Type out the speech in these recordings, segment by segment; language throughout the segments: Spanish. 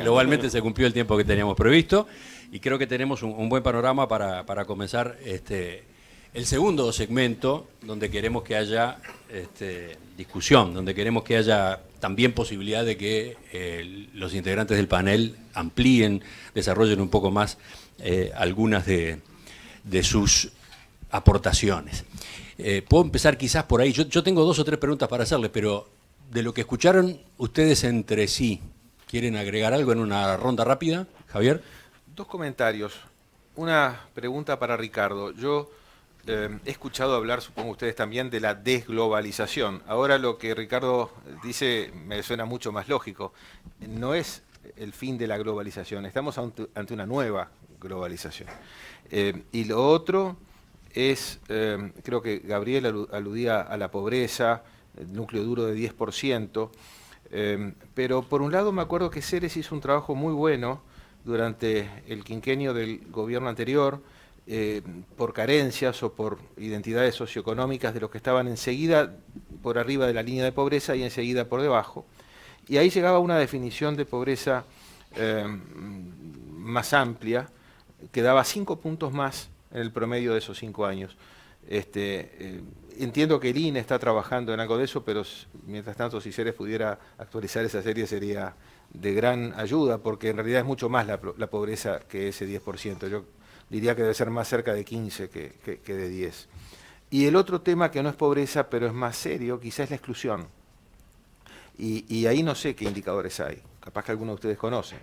globalmente se cumplió el tiempo que teníamos previsto y creo que tenemos un buen panorama para comenzar el segundo segmento, donde queremos que haya discusión, donde queremos que haya también posibilidad de que los integrantes del panel amplíen, desarrollen un poco más algunas de sus aportaciones. Puedo empezar quizás por ahí. Yo tengo 2 o 3 preguntas para hacerles, pero de lo que escucharon ustedes entre sí, ¿quieren agregar algo en una ronda rápida? Javier. 2 comentarios. Una pregunta para Ricardo. Yo he escuchado hablar, supongo ustedes también, de la desglobalización. Ahora lo que Ricardo dice me suena mucho más lógico. No es el fin de la globalización, estamos ante una nueva globalización. Y lo otro es, creo que Gabriel aludía a la pobreza, el núcleo duro de 10%, pero por un lado me acuerdo que Ceres hizo un trabajo muy bueno durante el quinquenio del gobierno anterior, por carencias o por identidades socioeconómicas de los que estaban enseguida por arriba de la línea de pobreza y enseguida por debajo. Y ahí llegaba una definición de pobreza más amplia, que daba 5 puntos más en el promedio de esos 5 años. Entiendo que el INE está trabajando en algo de eso, pero mientras tanto, si Ceres pudiera actualizar esa serie sería de gran ayuda, porque en realidad es mucho más la pobreza que ese 10%. Yo diría que debe ser más cerca de 15 que de 10. Y el otro tema que no es pobreza, pero es más serio, quizás es la exclusión. Y ahí no sé qué indicadores hay, capaz que algunos de ustedes conocen.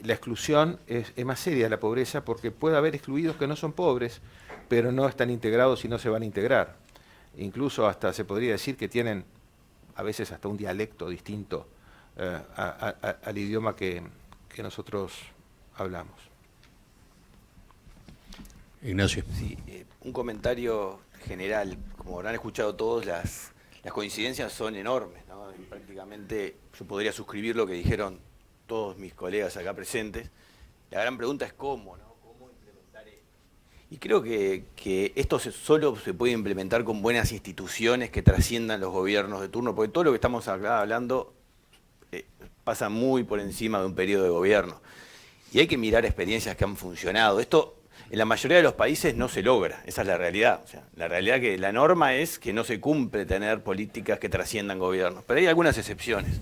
La exclusión es más seria de la pobreza porque puede haber excluidos que no son pobres, pero no están integrados y no se van a integrar. Incluso hasta se podría decir que tienen a veces hasta un dialecto distinto al idioma que nosotros hablamos. Ignacio. Sí, un comentario general. Como habrán escuchado todos, las coincidencias son enormes, ¿no? Prácticamente yo podría suscribir lo que dijeron todos mis colegas acá presentes. La gran pregunta es cómo, ¿no? ¿Cómo implementar esto? Y creo que esto solo se puede implementar con buenas instituciones que trasciendan los gobiernos de turno, porque todo lo que estamos acá hablando pasa muy por encima de un periodo de gobierno. Y hay que mirar experiencias que han funcionado. Esto en la mayoría de los países no se logra, esa es la realidad. O sea, la realidad que la norma es que no se cumple tener políticas que trasciendan gobiernos, pero hay algunas excepciones.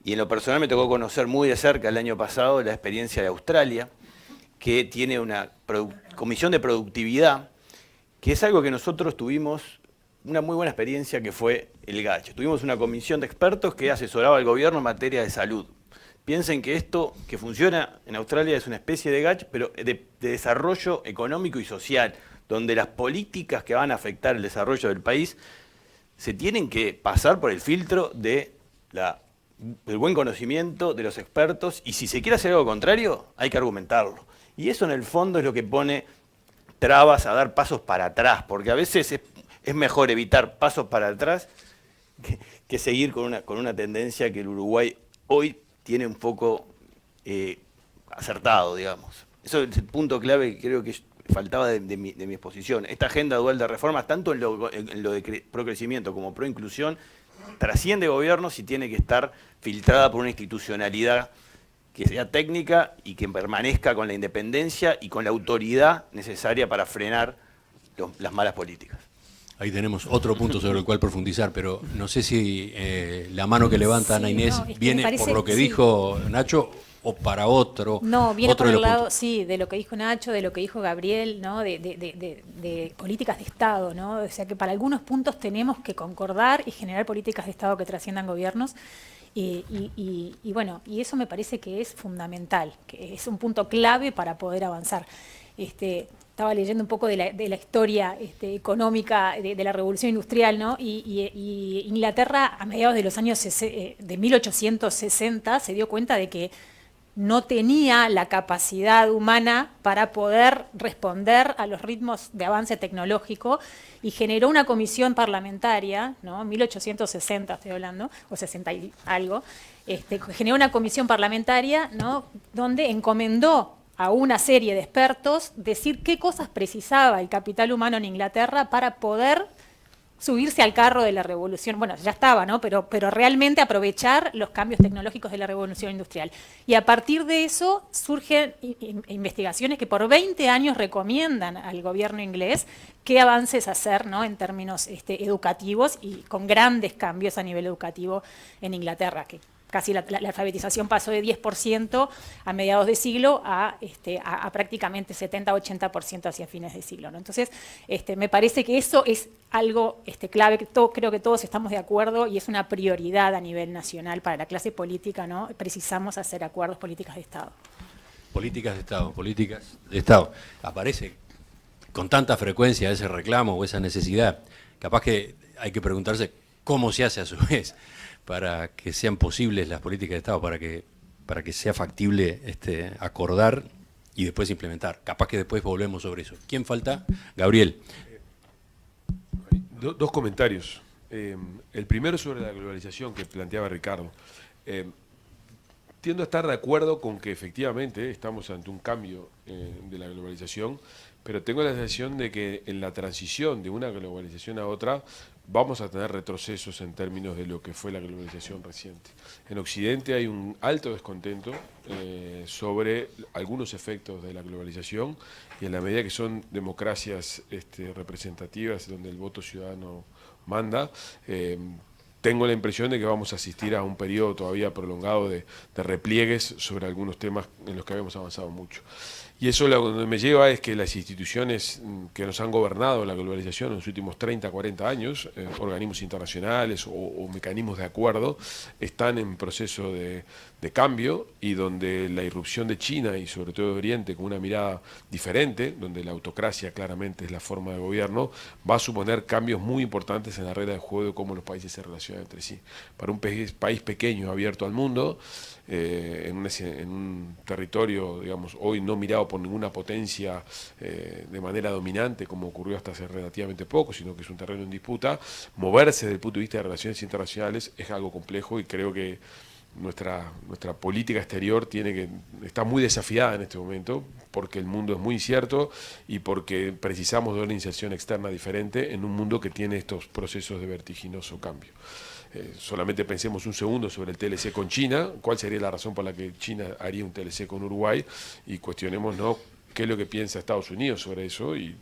Y en lo personal me tocó conocer muy de cerca el año pasado la experiencia de Australia, que tiene una comisión de productividad, que es algo que nosotros tuvimos una muy buena experiencia, que fue el GACH. Tuvimos una comisión de expertos que asesoraba al gobierno en materia de salud. Piensen que esto que funciona en Australia es una especie de GACH, pero de desarrollo económico y social, donde las políticas que van a afectar el desarrollo del país se tienen que pasar por el filtro del buen conocimiento de los expertos, y si se quiere hacer algo contrario, hay que argumentarlo. Y eso en el fondo es lo que pone trabas a dar pasos para atrás, porque a veces es mejor evitar pasos para atrás que seguir con una tendencia que el Uruguay hoy tiene un poco acertado, digamos. Eso es el punto clave que creo que faltaba de mi exposición. Esta agenda dual de reformas, tanto en lo de procrecimiento como pro inclusión, trasciende gobiernos y tiene que estar filtrada por una institucionalidad que sea técnica y que permanezca con la independencia y con la autoridad necesaria para frenar las malas políticas. Ahí tenemos otro punto sobre el cual profundizar, pero no sé si la mano que levanta Ana Inés viene por lo que dijo Nacho o para otro. No, viene por el lado, sí, de lo que dijo Nacho, de lo que dijo Gabriel, ¿no? De políticas de Estado, ¿no? O sea que para algunos puntos tenemos que concordar y generar políticas de Estado que trasciendan gobiernos. Y bueno, y eso me parece que es fundamental, que es un punto clave para poder avanzar. Estaba leyendo un poco de la historia económica de la Revolución Industrial, ¿no? Y Inglaterra, a mediados de los años de 1860, se dio cuenta de que no tenía la capacidad humana para poder responder a los ritmos de avance tecnológico y generó una comisión parlamentaria, ¿no? 1860 estoy hablando, o 60 y algo, generó una comisión parlamentaria, ¿no? Donde encomendó a una serie de expertos decir qué cosas precisaba el capital humano en Inglaterra para poder subirse al carro de la revolución, bueno, ya estaba, ¿no? Pero realmente aprovechar los cambios tecnológicos de la revolución industrial. Y a partir de eso surgen investigaciones que por 20 años recomiendan al gobierno inglés qué avances hacer, ¿no? En términos educativos, y con grandes cambios a nivel educativo en Inglaterra, que casi la alfabetización pasó de 10% a mediados de siglo a prácticamente 70-80% hacia fines de siglo, ¿no? Entonces, me parece que eso es algo clave, que creo que todos estamos de acuerdo, y es una prioridad a nivel nacional para la clase política, ¿no? Precisamos hacer acuerdos, políticas de Estado. Políticas de Estado, políticas de Estado. Aparece con tanta frecuencia ese reclamo o esa necesidad. Capaz que hay que preguntarse cómo se hace a su vez para que sean posibles las políticas de Estado, para que sea factible acordar y después implementar. Capaz que después volvemos sobre eso. ¿Quién falta? Gabriel. Dos comentarios. El primero sobre la globalización que planteaba Ricardo. Tiendo a estar de acuerdo con que efectivamente estamos ante un cambio de la globalización, pero tengo la sensación de que en la transición de una globalización a otra vamos a tener retrocesos en términos de lo que fue la globalización reciente. En Occidente hay un alto descontento sobre algunos efectos de la globalización, y en la medida que son democracias representativas donde el voto ciudadano manda, tengo la impresión de que vamos a asistir a un periodo todavía prolongado de repliegues sobre algunos temas en los que habíamos avanzado mucho. Y eso lo que me lleva es que las instituciones que nos han gobernado la globalización en los últimos 30, 40 años, organismos internacionales o mecanismos de acuerdo, están en proceso de cambio, y donde la irrupción de China y sobre todo de Oriente con una mirada diferente, donde la autocracia claramente es la forma de gobierno, va a suponer cambios muy importantes en la regla de juego de cómo los países se relacionan entre sí. Para un país pequeño abierto al mundo, en un territorio, digamos, hoy no mirado por ninguna potencia de manera dominante, como ocurrió hasta hace relativamente poco, sino que es un terreno en disputa, moverse desde el punto de vista de relaciones internacionales es algo complejo, y creo que nuestra política exterior está muy desafiada en este momento, porque el mundo es muy incierto y porque precisamos de una inserción externa diferente en un mundo que tiene estos procesos de vertiginoso cambio. Solamente pensemos un segundo sobre el TLC con China, cuál sería la razón por la que China haría un TLC con Uruguay, y cuestionemos, ¿no?, qué es lo que piensa Estados Unidos sobre eso, y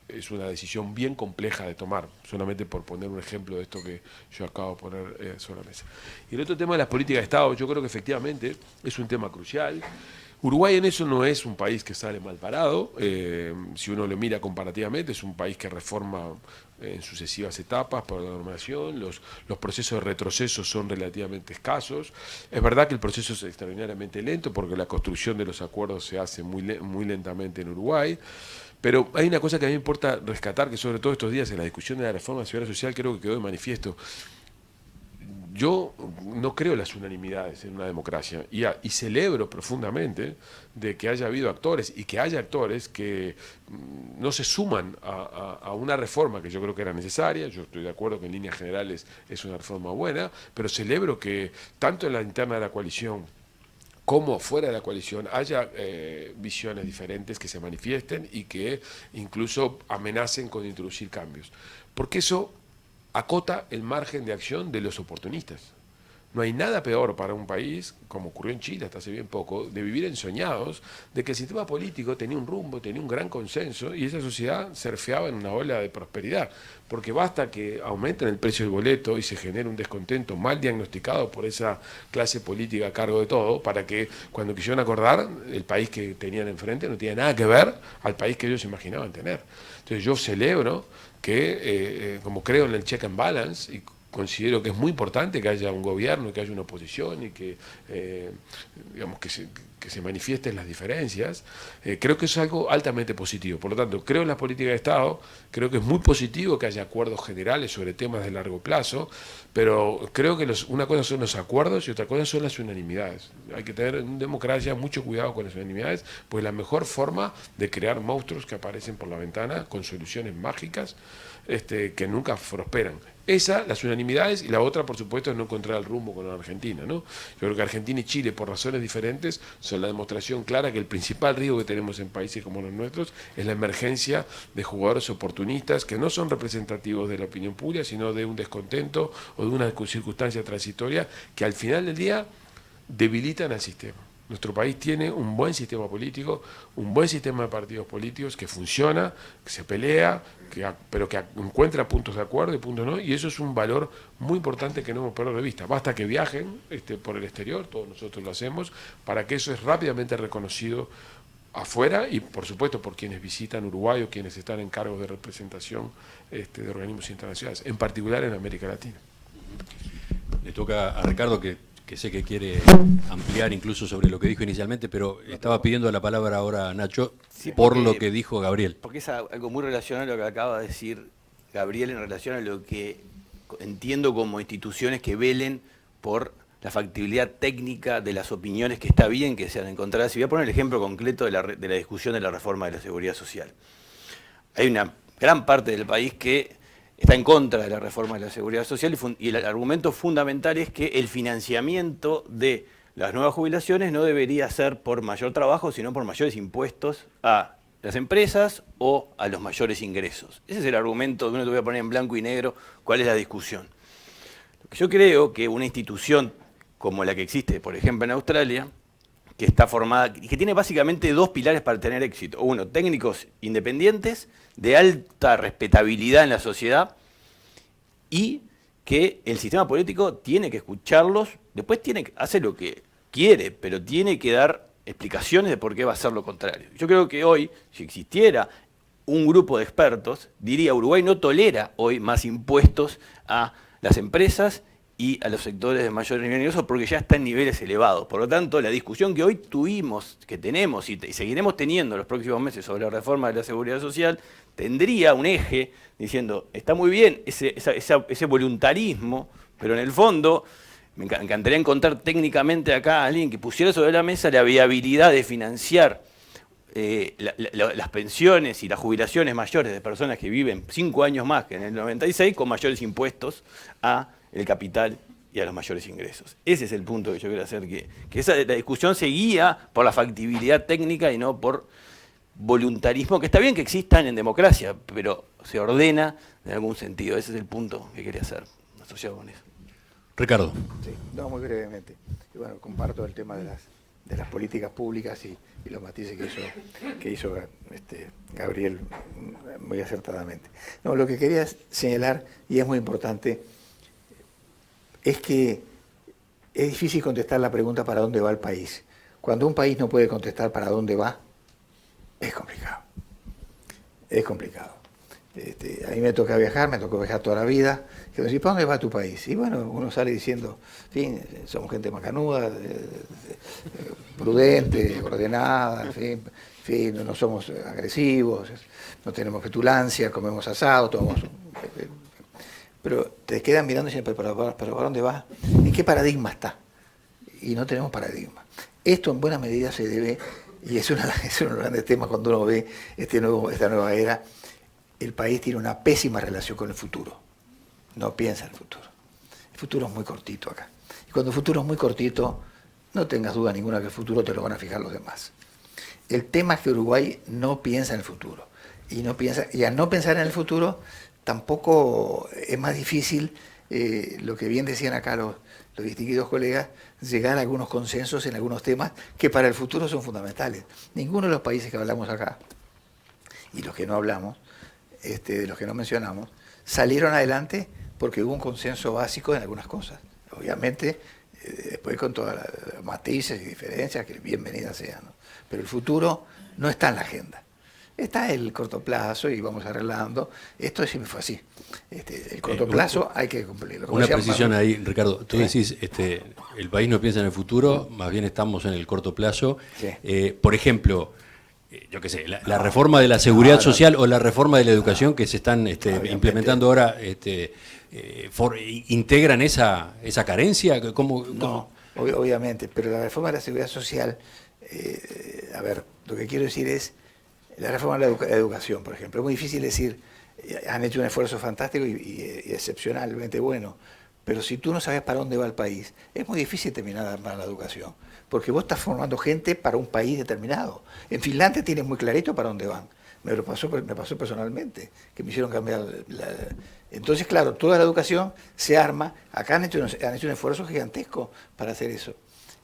es una decisión bien compleja de tomar, solamente por poner un ejemplo de esto que yo acabo de poner sobre la mesa. Y el otro tema de las políticas de Estado, yo creo que efectivamente es un tema crucial. Uruguay en eso no es un país que sale mal parado, si uno lo mira comparativamente, es un país que reforma en sucesivas etapas por la normación, los procesos de retroceso son relativamente escasos. Es verdad que el proceso es extraordinariamente lento porque la construcción de los acuerdos se hace muy lentamente en Uruguay. Pero hay una cosa que a mí me importa rescatar, que sobre todo estos días en la discusión de la reforma de la seguridad social creo que quedó de manifiesto. Yo no creo en las unanimidades en una democracia, y celebro profundamente de que haya habido actores, y que haya actores que no se suman a una reforma que yo creo que era necesaria. Yo estoy de acuerdo que en líneas generales es una reforma buena, pero celebro que tanto en la interna de la coalición como fuera de la coalición haya visiones diferentes que se manifiesten y que incluso amenacen con introducir cambios. Porque eso acota el margen de acción de los oportunistas. No hay nada peor para un país, como ocurrió en Chile hasta hace bien poco, de vivir ensoñados de que el sistema político tenía un rumbo, tenía un gran consenso, y esa sociedad surfeaba en una ola de prosperidad. Porque basta que aumenten el precio del boleto y se genere un descontento mal diagnosticado por esa clase política a cargo de todo, para que cuando quisieron acordar, el país que tenían enfrente no tenía nada que ver al país que ellos imaginaban tener. Entonces yo celebro que, como creo en el check and balance, y considero que es muy importante que haya un gobierno, que haya una oposición, y que, digamos, que se manifiesten las diferencias, creo que eso es algo altamente positivo. Por lo tanto, creo en las políticas de Estado, creo que es muy positivo que haya acuerdos generales sobre temas de largo plazo, pero creo que una cosa son los acuerdos y otra cosa son las unanimidades. Hay que tener en democracia mucho cuidado con las unanimidades, pues es la mejor forma de crear monstruos que aparecen por la ventana con soluciones mágicas que nunca prosperan. Esa, las unanimidades, y la otra, por supuesto, es no encontrar el rumbo con la Argentina, ¿no? Yo creo que Argentina y Chile, por razones diferentes, son la demostración clara que el principal riesgo que tenemos en países como los nuestros es la emergencia de jugadores oportunistas que no son representativos de la opinión pública, sino de un descontento o de una circunstancia transitoria que al final del día debilitan al sistema. Nuestro país tiene un buen sistema político, un buen sistema de partidos políticos que funciona, que se pelea, pero que encuentra puntos de acuerdo y puntos no, y eso es un valor muy importante que no hemos perdido de vista. Basta que viajen por el exterior, todos nosotros lo hacemos, para que eso es rápidamente reconocido afuera y por supuesto por quienes visitan Uruguay o quienes están en cargos de representación de organismos internacionales, en particular en América Latina. Le toca a Ricardo, que sé que quiere ampliar incluso sobre lo que dijo inicialmente, pero estaba pidiendo la palabra ahora Nacho, Sí, por lo que dijo Gabriel. Porque es algo muy relacionado a lo que acaba de decir Gabriel en relación a lo que entiendo como instituciones que velen por la factibilidad técnica de las opiniones que está bien que sean encontradas. Y voy a poner el ejemplo concreto de la discusión de la reforma de la seguridad social. Hay una gran parte del país que está en contra de la reforma de la seguridad social y el argumento fundamental es que el financiamiento de las nuevas jubilaciones no debería ser por mayor trabajo, sino por mayores impuestos a las empresas o a los mayores ingresos. Ese es el argumento que uno te voy a poner en blanco y negro, cuál es la discusión. Lo que yo creo que una institución como la que existe, por ejemplo, en Australia, que está formada y que tiene básicamente dos pilares para tener éxito. Uno, técnicos independientes, de alta respetabilidad en la sociedad, y que el sistema político tiene que escucharlos, después hace lo que quiere, pero tiene que dar explicaciones de por qué va a hacer lo contrario. Yo creo que hoy, si existiera un grupo de expertos, diría Uruguay no tolera hoy más impuestos a las empresas y a los sectores de mayor nivel de ingresos porque ya está en niveles elevados. Por lo tanto, la discusión que hoy tuvimos, que tenemos y seguiremos teniendo en los próximos meses sobre la reforma de la seguridad social, tendría un eje diciendo, está muy bien ese voluntarismo, pero en el fondo me encantaría encontrar técnicamente acá a alguien que pusiera sobre la mesa la viabilidad de financiar las pensiones y las jubilaciones mayores de personas que viven 5 años más que en el 96 con mayores impuestos a el capital y a los mayores ingresos. Ese es el punto que yo quiero hacer, que la discusión se guía por la factibilidad técnica y no por voluntarismo, que está bien que existan en democracia, pero se ordena en algún sentido. Ese es el punto que quería hacer, asociado con eso. Ricardo. Sí, no, muy brevemente. Y bueno, comparto el tema de las políticas públicas y los matices que hizo Gabriel muy acertadamente. No, lo que quería señalar, y es muy importante, es que es difícil contestar la pregunta para dónde va el país. Cuando un país no puede contestar para dónde va, es complicado. Es complicado. A mí me tocó viajar toda la vida. Que decir, ¿para dónde va tu país? Y bueno, uno sale diciendo, en fin, somos gente macanuda, prudente, ordenada, en fin, no somos agresivos, no tenemos petulancia, comemos asado, tomamos... Pero te quedan mirando y dicen, ¿pero para dónde va? ¿En qué paradigma está? Y no tenemos paradigma. Esto en buena medida se debe, y es uno de los grandes temas cuando uno ve esta nueva era, el país tiene una pésima relación con el futuro. No piensa en el futuro. El futuro es muy cortito acá. Y cuando el futuro es muy cortito, no tengas duda ninguna que el futuro te lo van a fijar los demás. El tema es que Uruguay no piensa en el futuro. Y al no pensar en el futuro, tampoco es más difícil, lo que bien decían acá los distinguidos colegas, llegar a algunos consensos en algunos temas que para el futuro son fundamentales. Ninguno de los países que hablamos acá, y los que no hablamos, de los que no mencionamos, salieron adelante porque hubo un consenso básico en algunas cosas. Obviamente, después con todas las matices y diferencias, que bienvenidas sean, ¿no? Pero el futuro no está en la agenda. Está el corto plazo y vamos arreglando. Esto siempre fue así. El corto plazo hay que cumplirlo. Una precisión ahí, Ricardo. Tú decís, el país no piensa en el futuro, más bien estamos en el corto plazo. Sí. Por ejemplo, yo qué sé, la reforma de la seguridad social o la reforma de la educación que se están implementando ahora, ¿integran esa carencia? ¿Cómo? No, obviamente, pero la reforma de la seguridad social, a ver, lo que quiero decir es, la reforma de la educación, por ejemplo, es muy difícil decir, Han hecho un esfuerzo fantástico y excepcionalmente bueno. Pero si tú no sabes para dónde va el país, es muy difícil terminar de armar la educación. Porque vos estás formando gente para un país determinado. En Finlandia tienes muy clarito para dónde van. Me pasó personalmente, que me hicieron cambiar Entonces, claro, toda la educación se arma. Acá han hecho un esfuerzo gigantesco para hacer eso.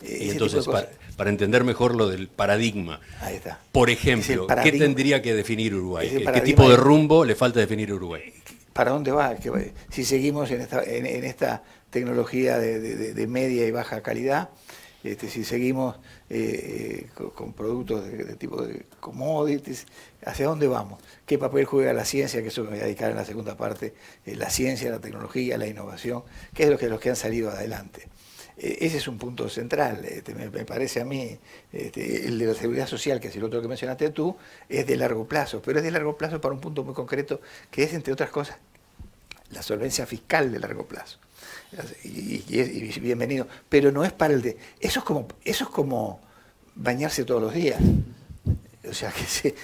Y entonces, para entender mejor lo del paradigma, ahí está. Por ejemplo, ¿qué tendría que definir Uruguay? ¿Qué paradigma tipo de rumbo le falta definir a Uruguay? ¿Para dónde va? Si seguimos en esta tecnología de media y baja calidad, si seguimos con productos de tipo de commodities, ¿hacia dónde vamos? ¿Qué papel juega la ciencia? Que eso me voy a dedicar en la segunda parte, la ciencia, la tecnología, la innovación, ¿qué es los que han salido adelante? Ese es un punto central, me parece a mí. El de la seguridad social, que es el otro que mencionaste tú, es de largo plazo, pero es de largo plazo para un punto muy concreto, que es, entre otras cosas, la solvencia fiscal de largo plazo. Y bienvenido, pero no es para el de... Eso es como bañarse todos los días. O sea,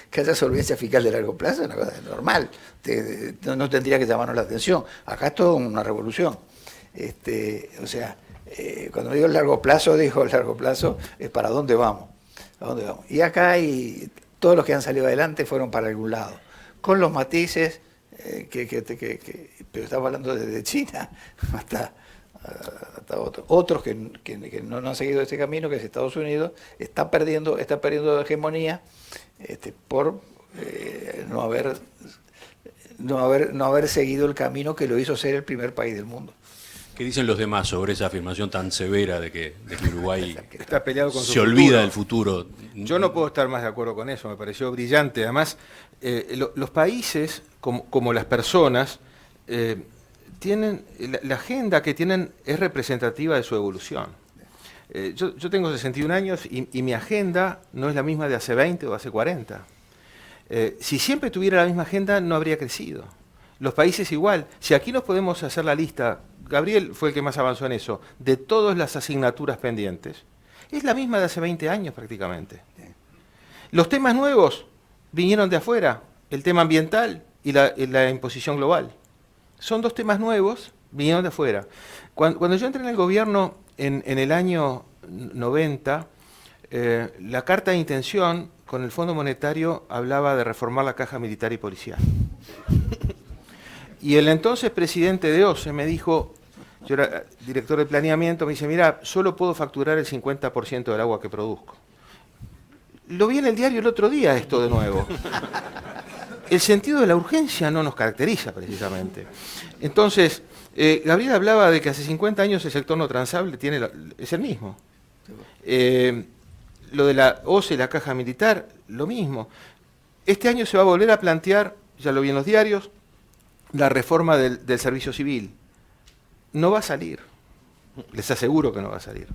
que haya solvencia fiscal de largo plazo es una cosa normal, no tendría que llamarnos la atención. Acá es toda una revolución. O sea, cuando digo el largo plazo es para dónde vamos. Y acá todos los que han salido adelante fueron para algún lado, con los matices pero estamos hablando desde China hasta otros que no han seguido ese camino, que es Estados Unidos, está perdiendo hegemonía por no haber seguido el camino que lo hizo ser el primer país del mundo. ¿Qué dicen los demás sobre esa afirmación tan severa de que Uruguay está peleado con se olvida del futuro? Yo no puedo estar más de acuerdo con eso, me pareció brillante. Además, los países, como las personas, tienen la agenda que tienen es representativa de su evolución. Yo tengo 61 años y mi agenda no es la misma de hace 20 o hace 40. Si siempre tuviera la misma agenda, no habría crecido. Los países igual. Si aquí nos podemos hacer la lista, Gabriel fue el que más avanzó en eso, de todas las asignaturas pendientes, es la misma de hace 20 años prácticamente. Los temas nuevos vinieron de afuera, el tema ambiental y la imposición global. Son dos temas nuevos, vinieron de afuera. Cuando yo entré en el gobierno en el año 90, la carta de intención con el Fondo Monetario hablaba de reformar la caja militar y policial. Y el entonces presidente de OCE me dijo, yo era director de planeamiento, me dice, mira, solo puedo facturar el 50% del agua que produzco. Lo vi en el diario el otro día esto de nuevo. El sentido de la urgencia no nos caracteriza precisamente. Entonces, Gabriel hablaba de que hace 50 años el sector no transable es el mismo. Lo de la OCE, la caja militar, lo mismo. Este año se va a volver a plantear, ya lo vi en los diarios, la reforma del servicio civil. No va a salir. Les aseguro que no va a salir.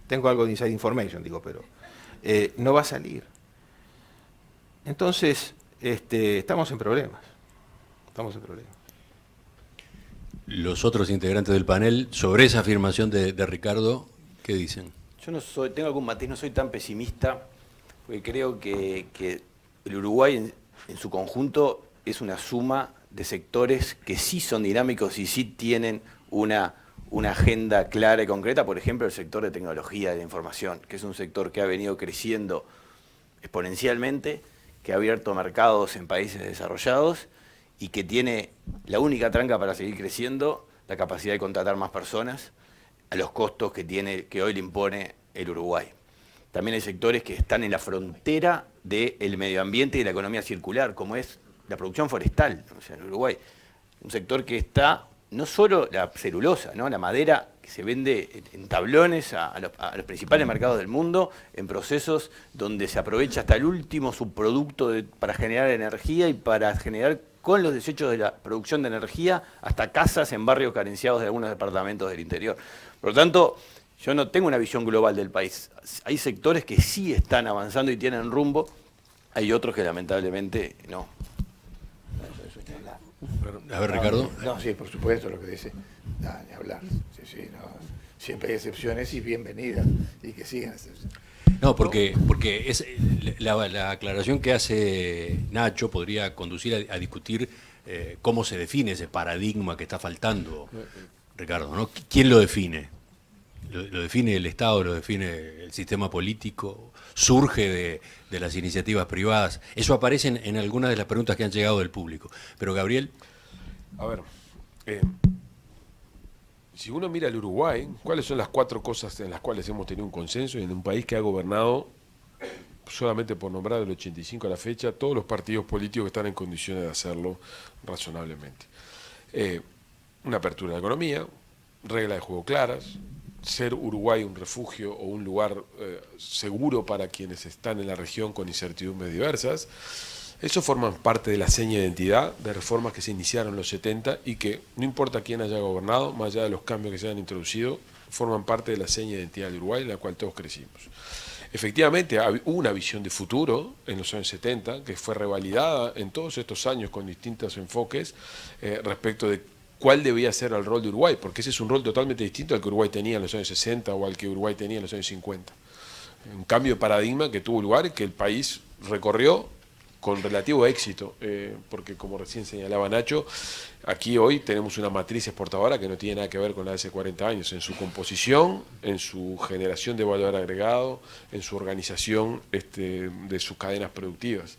Tengo algo de inside information, digo, pero no va a salir. Entonces, estamos en problemas. Los otros integrantes del panel, sobre esa afirmación de Ricardo, ¿qué dicen? Yo tengo algún matiz, no soy tan pesimista, porque creo que el Uruguay en su conjunto es una suma de sectores que sí son dinámicos y sí tienen una agenda clara y concreta. Por ejemplo, el sector de tecnología de la información, que es un sector que ha venido creciendo exponencialmente, que ha abierto mercados en países desarrollados y que tiene la única tranca para seguir creciendo, la capacidad de contratar más personas a los costos que hoy le impone el Uruguay. También hay sectores que están en la frontera del medio ambiente y de la economía circular, como es la producción forestal, o sea, en Uruguay. Un sector que está, no solo la celulosa, ¿no? La madera que se vende en tablones a los principales mercados del mundo, en procesos donde se aprovecha hasta el último subproducto para generar energía y para generar con los desechos de la producción de energía hasta casas en barrios carenciados de algunos departamentos del interior. Por lo tanto, yo no tengo una visión global del país. Hay sectores que sí están avanzando y tienen rumbo, hay otros que lamentablemente no. A ver, Ricardo. No, sí, por supuesto, lo que dice. Ni hablar. Sí, no. Siempre hay excepciones y bienvenidas. Y que sigan excepciones. No, porque es la aclaración que hace Nacho podría conducir a discutir cómo se define ese paradigma que está faltando, Ricardo, ¿no? ¿Quién lo define? ¿Lo define el Estado, lo define el sistema político? ¿Surge de las iniciativas privadas? Eso aparece en algunas de las preguntas que han llegado del público. Pero Gabriel... A ver, si uno mira el Uruguay, ¿cuáles son las 4 cosas en las cuales hemos tenido un consenso en un país que ha gobernado, solamente por nombrar del 85 a la fecha, todos los partidos políticos que están en condiciones de hacerlo razonablemente? Una apertura de la economía, reglas de juego claras, ser Uruguay un refugio o un lugar seguro para quienes están en la región con incertidumbres diversas. Eso forman parte de la seña de identidad de reformas que se iniciaron en los 70 y que, no importa quién haya gobernado, más allá de los cambios que se han introducido, forman parte de la seña de identidad de Uruguay en la cual todos crecimos. Efectivamente, hubo una visión de futuro en los años 70 que fue revalidada en todos estos años con distintos enfoques respecto de cuál debía ser el rol de Uruguay, porque ese es un rol totalmente distinto al que Uruguay tenía en los años 60 o al que Uruguay tenía en los años 50. Un cambio de paradigma que tuvo lugar y que el país recorrió con relativo éxito, porque como recién señalaba Nacho, aquí hoy tenemos una matriz exportadora que no tiene nada que ver con la de hace 40 años, en su composición, en su generación de valor agregado, en su organización de sus cadenas productivas.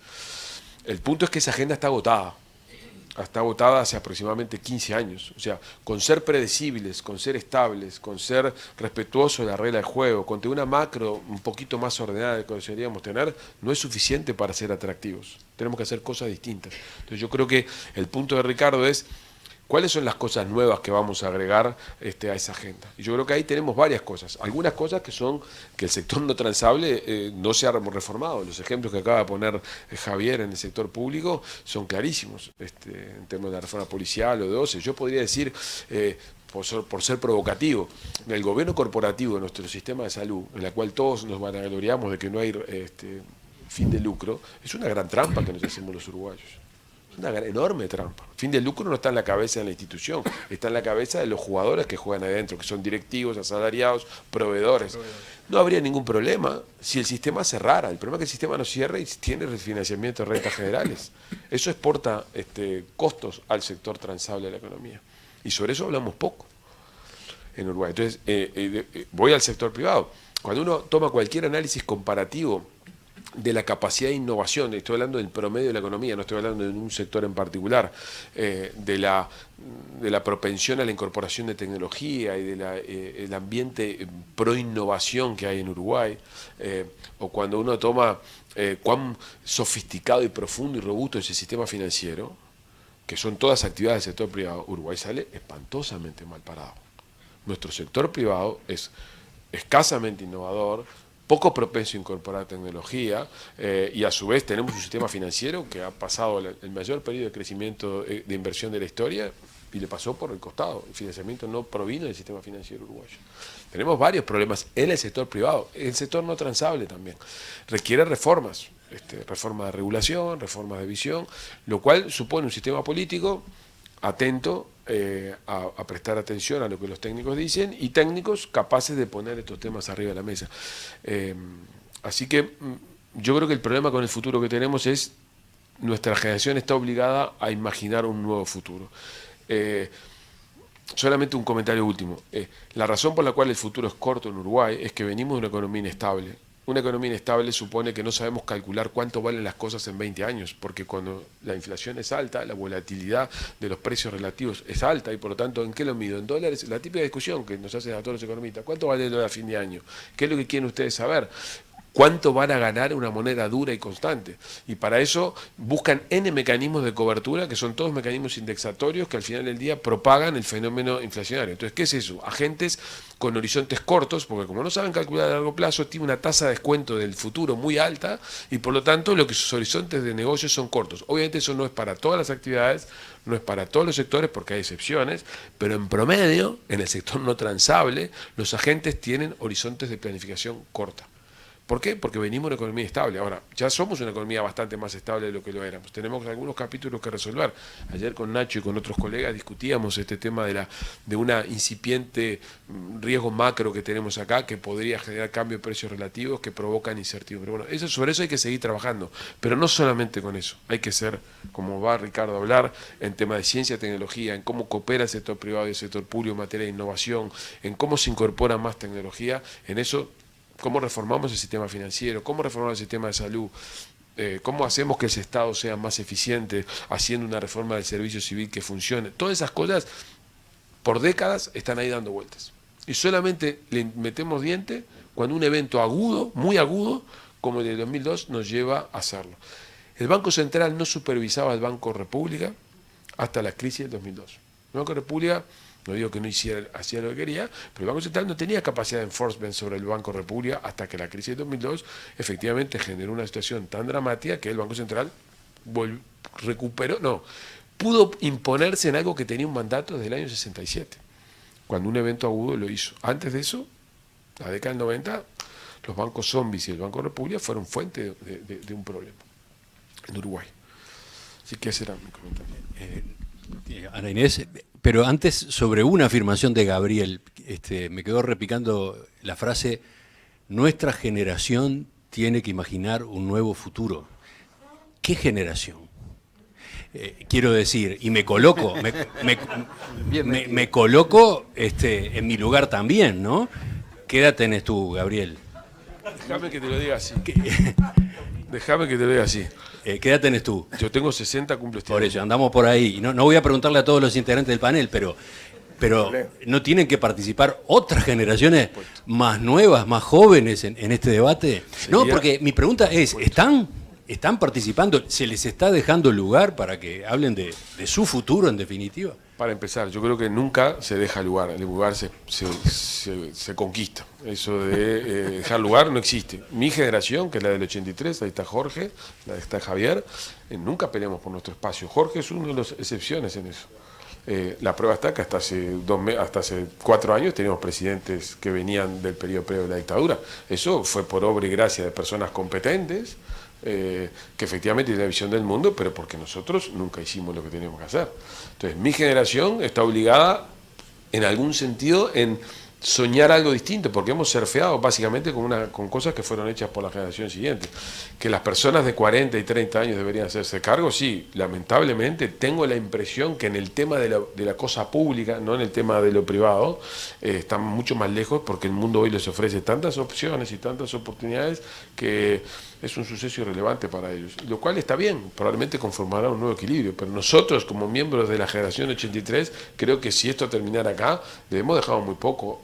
El punto es que esa agenda está agotada hace aproximadamente 15 años. O sea, con ser predecibles, con ser estables, con ser respetuosos de la regla del juego, con tener una macro un poquito más ordenada de lo que deberíamos tener, no es suficiente para ser atractivos. Tenemos que hacer cosas distintas. Entonces yo creo que el punto de Ricardo es ¿cuáles son las cosas nuevas que vamos a agregar a esa agenda? Y yo creo que ahí tenemos varias cosas. Algunas cosas que son que el sector no transable no se ha reformado. Los ejemplos que acaba de poner Javier en el sector público son clarísimos, en términos de la reforma policial o de OCE. Yo podría decir, por ser provocativo, el gobierno corporativo de nuestro sistema de salud, en la cual todos nos vanagloriamos de que no hay fin de lucro, es una gran trampa que nos hacemos los uruguayos. Una enorme trampa. El fin de lucro no está en la cabeza de la institución, está en la cabeza de los jugadores que juegan adentro, que son directivos, asalariados, proveedores. No habría ningún problema si el sistema cerrara. El problema es que el sistema no cierra y tiene refinanciamiento de rentas generales. Eso exporta costos al sector transable de la economía. Y sobre eso hablamos poco en Uruguay. Entonces, voy al sector privado. Cuando uno toma cualquier análisis comparativo de la capacidad de innovación, estoy hablando del promedio de la economía, no estoy hablando de un sector en particular, de la propensión a la incorporación de tecnología y del ambiente pro innovación que hay en Uruguay, o cuando uno toma cuán sofisticado y profundo y robusto es el sistema financiero, que son todas actividades del sector privado, Uruguay sale espantosamente mal parado. Nuestro sector privado es escasamente innovador, poco propenso a incorporar tecnología, y a su vez tenemos un sistema financiero que ha pasado el mayor periodo de crecimiento de inversión de la historia y le pasó por el costado. El financiamiento no provino del sistema financiero uruguayo. Tenemos varios problemas en el sector privado, en el sector no transable también. Requiere reformas, reformas de regulación, reformas de visión, lo cual supone un sistema político atento a prestar atención a lo que los técnicos dicen y técnicos capaces de poner estos temas arriba de la mesa. Así que yo creo que el problema con el futuro que tenemos es nuestra generación está obligada a imaginar un nuevo futuro. Solamente un comentario último. La razón por la cual el futuro es corto en Uruguay es que venimos de una economía inestable. Una economía inestable supone que no sabemos calcular cuánto valen las cosas en 20 años, porque cuando la inflación es alta, la volatilidad de los precios relativos es alta y por lo tanto, ¿en qué lo mido? En dólares. La típica discusión que nos hacen a todos los economistas, ¿cuánto vale el dólar a fin de año? ¿Qué es lo que quieren ustedes saber? ¿Cuánto van a ganar una moneda dura y constante? Y para eso buscan N mecanismos de cobertura, que son todos mecanismos indexatorios que al final del día propagan el fenómeno inflacionario. Entonces, ¿qué es eso? Agentes con horizontes cortos, porque como no saben calcular a largo plazo, tiene una tasa de descuento del futuro muy alta y por lo tanto lo que sus horizontes de negocio son cortos. Obviamente eso no es para todas las actividades, no es para todos los sectores porque hay excepciones, pero en promedio, en el sector no transable, los agentes tienen horizontes de planificación corta. ¿Por qué? Porque venimos de una economía estable. Ahora, ya somos una economía bastante más estable de lo que lo éramos. Tenemos algunos capítulos que resolver. Ayer con Nacho y con otros colegas discutíamos este tema de una incipiente riesgo macro que tenemos acá, que podría generar cambios de precios relativos que provocan incertidumbre. Bueno, sobre eso hay que seguir trabajando, pero no solamente con eso. Hay que ser, como va Ricardo a hablar, en tema de ciencia, tecnología, en cómo coopera el sector privado y el sector público en materia de innovación, en cómo se incorpora más tecnología, en eso. Cómo reformamos el sistema financiero, cómo reformamos el sistema de salud, cómo hacemos que el Estado sea más eficiente, haciendo una reforma del servicio civil que funcione. Todas esas cosas, por décadas, están ahí dando vueltas. Y solamente le metemos diente cuando un evento agudo, muy agudo, como el de 2002, nos lleva a hacerlo. El Banco Central no supervisaba al Banco República hasta la crisis del 2002. El Banco República... No digo que no hacía lo que quería, pero el Banco Central no tenía capacidad de enforcement sobre el Banco República hasta que la crisis de 2002 efectivamente generó una situación tan dramática que el Banco Central pudo imponerse en algo que tenía un mandato desde el año 67, cuando un evento agudo lo hizo. Antes de eso, la década del 90, los bancos zombies y el Banco República fueron fuente de un problema en Uruguay. Así que ese era mi comentario. Ana Inés, pero antes, sobre una afirmación de Gabriel, me quedó repicando la frase: nuestra generación tiene que imaginar un nuevo futuro. ¿Qué generación? Quiero decir, y me coloco, me coloco en mi lugar también, ¿no? ¿Qué edad tenés tú, Gabriel? Déjame que te lo diga así. Déjame que te lo diga así. ¿Qué edad tenés tú? Yo tengo 60, cumplo este año. Por eso, andamos por ahí. No voy a preguntarle a todos los integrantes del panel, pero ¿no tienen que participar otras generaciones más nuevas, más jóvenes en este debate? No, porque mi pregunta es, ¿están participando? ¿Se les está dejando lugar para que hablen de su futuro, en definitiva? Para empezar, yo creo que nunca se deja lugar, el lugar se conquista. Eso de dejar lugar no existe. Mi generación, que es la del 83, ahí está Jorge, ahí está Javier, nunca peleamos por nuestro espacio. Jorge es una de las excepciones en eso. La prueba está que hasta hace 4 años teníamos presidentes que venían del periodo previo de la dictadura. Eso fue por obra y gracia de personas competentes, que efectivamente tiene una visión del mundo, pero porque nosotros nunca hicimos lo que teníamos que hacer. Entonces, mi generación está obligada, en algún sentido, en soñar algo distinto, porque hemos surfeado básicamente con cosas que fueron hechas por la generación siguiente. Que las personas de 40 y 30 años deberían hacerse cargo, sí, lamentablemente tengo la impresión que en el tema de la cosa pública, no en el tema de lo privado, están mucho más lejos, porque el mundo hoy les ofrece tantas opciones y tantas oportunidades que es un suceso irrelevante para ellos, lo cual está bien, probablemente conformará un nuevo equilibrio, pero nosotros como miembros de la generación 83, creo que si esto terminara acá, le hemos dejado muy poco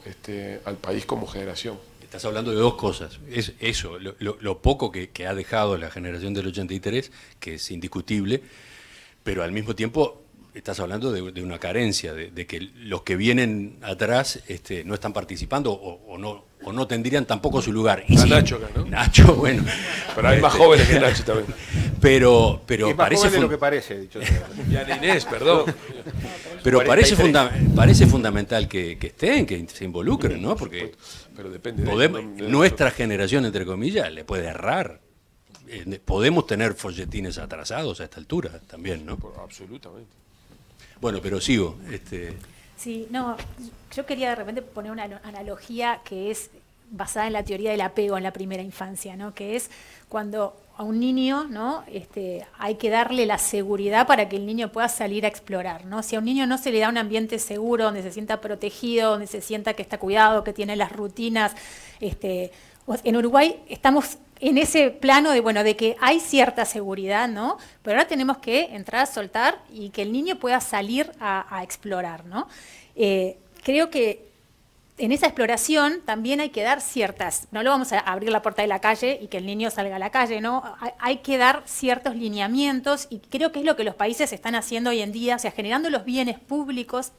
al país como generación. Estás hablando de dos cosas, es eso, lo poco que ha dejado la generación del 83, que es indiscutible, pero al mismo tiempo estás hablando de una carencia, de que los que vienen atrás no están participando o no tendrían tampoco su lugar. Y a sí, Nacho acá, ¿no? Nacho, bueno. Pero hay más jóvenes que Nacho también. Pero es más parece joven de lo que parece, dicho sea. Y Ana Inés, perdón. Pero 43. parece fundamental que estén, que se involucren, ¿no? Porque Pero depende nuestra generación, entre comillas, le puede errar. Podemos tener folletines atrasados a esta altura también, ¿no? Absolutamente. Bueno, pero sigo. Sí, no, yo quería de repente poner una analogía que es basada en la teoría del apego en la primera infancia, ¿no? Que es cuando a un niño, ¿no? Hay que darle la seguridad para que el niño pueda salir a explorar, ¿no? Si a un niño no se le da un ambiente seguro, donde se sienta protegido, donde se sienta que está cuidado, que tiene las rutinas, en Uruguay estamos en ese plano de que hay cierta seguridad, ¿no? Pero ahora tenemos que entrar a soltar y que el niño pueda salir a explorar, ¿no? Creo que en esa exploración también hay que dar ciertas, no lo vamos a abrir la puerta de la calle y que el niño salga a la calle, ¿no? Hay que dar ciertos lineamientos y creo que es lo que los países están haciendo hoy en día, o sea, generando los bienes públicos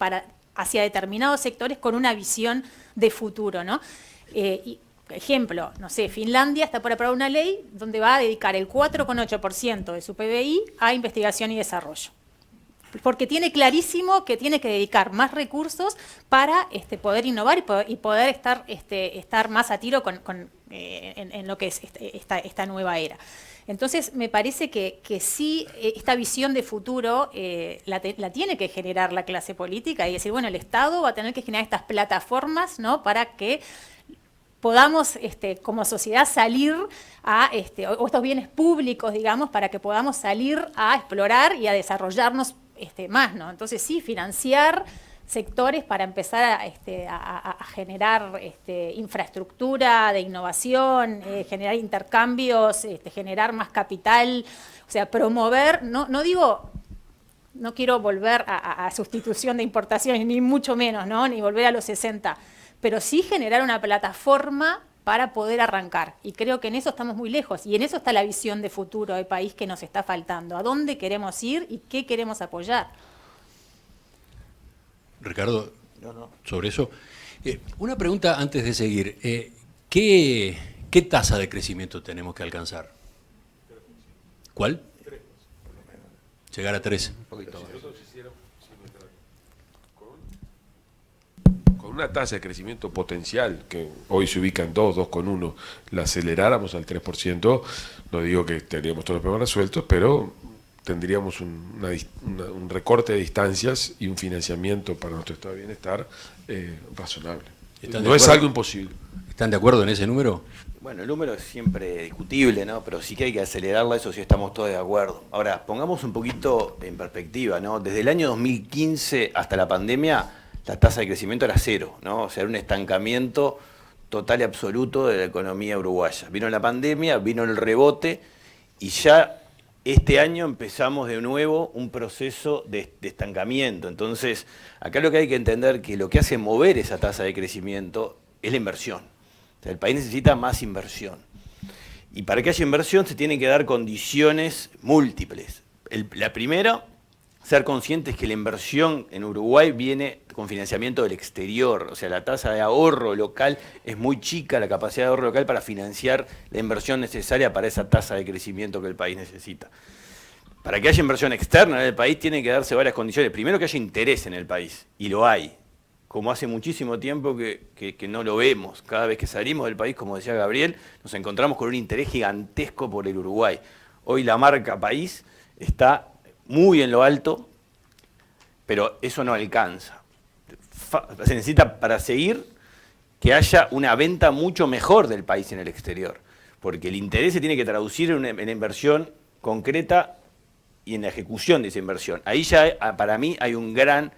hacia determinados sectores con una visión de futuro, ¿no? Ejemplo, no sé, Finlandia está por aprobar una ley donde va a dedicar el 4,8% de su PBI a investigación y desarrollo. porque tiene clarísimo que tiene que dedicar más recursos para poder innovar y poder estar más a tiro en lo que es esta nueva era. Entonces, me parece que sí, esta visión de futuro la tiene que generar la clase política y decir, bueno, el Estado va a tener que generar estas plataformas, ¿no?, para que podamos como sociedad salir o estos bienes públicos, digamos, para que podamos salir a explorar y a desarrollarnos más, ¿no? Entonces, sí, financiar sectores para empezar a generar infraestructura de innovación, generar intercambios, generar más capital, o sea, promover, no quiero volver a sustitución de importaciones, ni mucho menos, ¿no?, ni volver a los 60, pero sí generar una plataforma para poder arrancar. Y creo que en eso estamos muy lejos, y en eso está la visión de futuro del país que nos está faltando, a dónde queremos ir y qué queremos apoyar. Ricardo, sobre eso, una pregunta antes de seguir. ¿Qué tasa de crecimiento tenemos que alcanzar? ¿Cuál? Llegar a 3. Con una tasa de crecimiento potencial, que hoy se ubica en 2, 2,1, la aceleráramos al 3%, no digo que tendríamos todos los problemas resueltos, pero tendríamos un recorte de distancias y un financiamiento para nuestro estado de bienestar razonable. No es algo imposible. ¿Están de acuerdo en ese número? Bueno, el número es siempre discutible, ¿no? Pero sí que hay que acelerarla, eso sí estamos todos de acuerdo. Ahora, pongamos un poquito en perspectiva, ¿no? Desde el año 2015 hasta la pandemia, la tasa de crecimiento era 0, ¿no? O sea, era un estancamiento total y absoluto de la economía uruguaya. Vino la pandemia, vino el rebote y ya este año empezamos de nuevo un proceso de estancamiento. Entonces, acá lo que hay que entender es que lo que hace mover esa tasa de crecimiento es la inversión. O sea, el país necesita más inversión. Y para que haya inversión se tienen que dar condiciones múltiples. La primera, ser conscientes que la inversión en Uruguay viene con financiamiento del exterior. O sea, la tasa de ahorro local es muy chica, la capacidad de ahorro local para financiar la inversión necesaria para esa tasa de crecimiento que el país necesita. Para que haya inversión externa en el país tienen que darse varias condiciones. Primero, que haya interés en el país, y lo hay. Como hace muchísimo tiempo que no lo vemos. Cada vez que salimos del país, como decía Gabriel, nos encontramos con un interés gigantesco por el Uruguay. Hoy la marca país está muy en lo alto, pero eso no alcanza. Se necesita, para seguir, que haya una venta mucho mejor del país en el exterior, porque el interés se tiene que traducir en una inversión concreta y en la ejecución de esa inversión. Ahí ya, para mí, hay un gran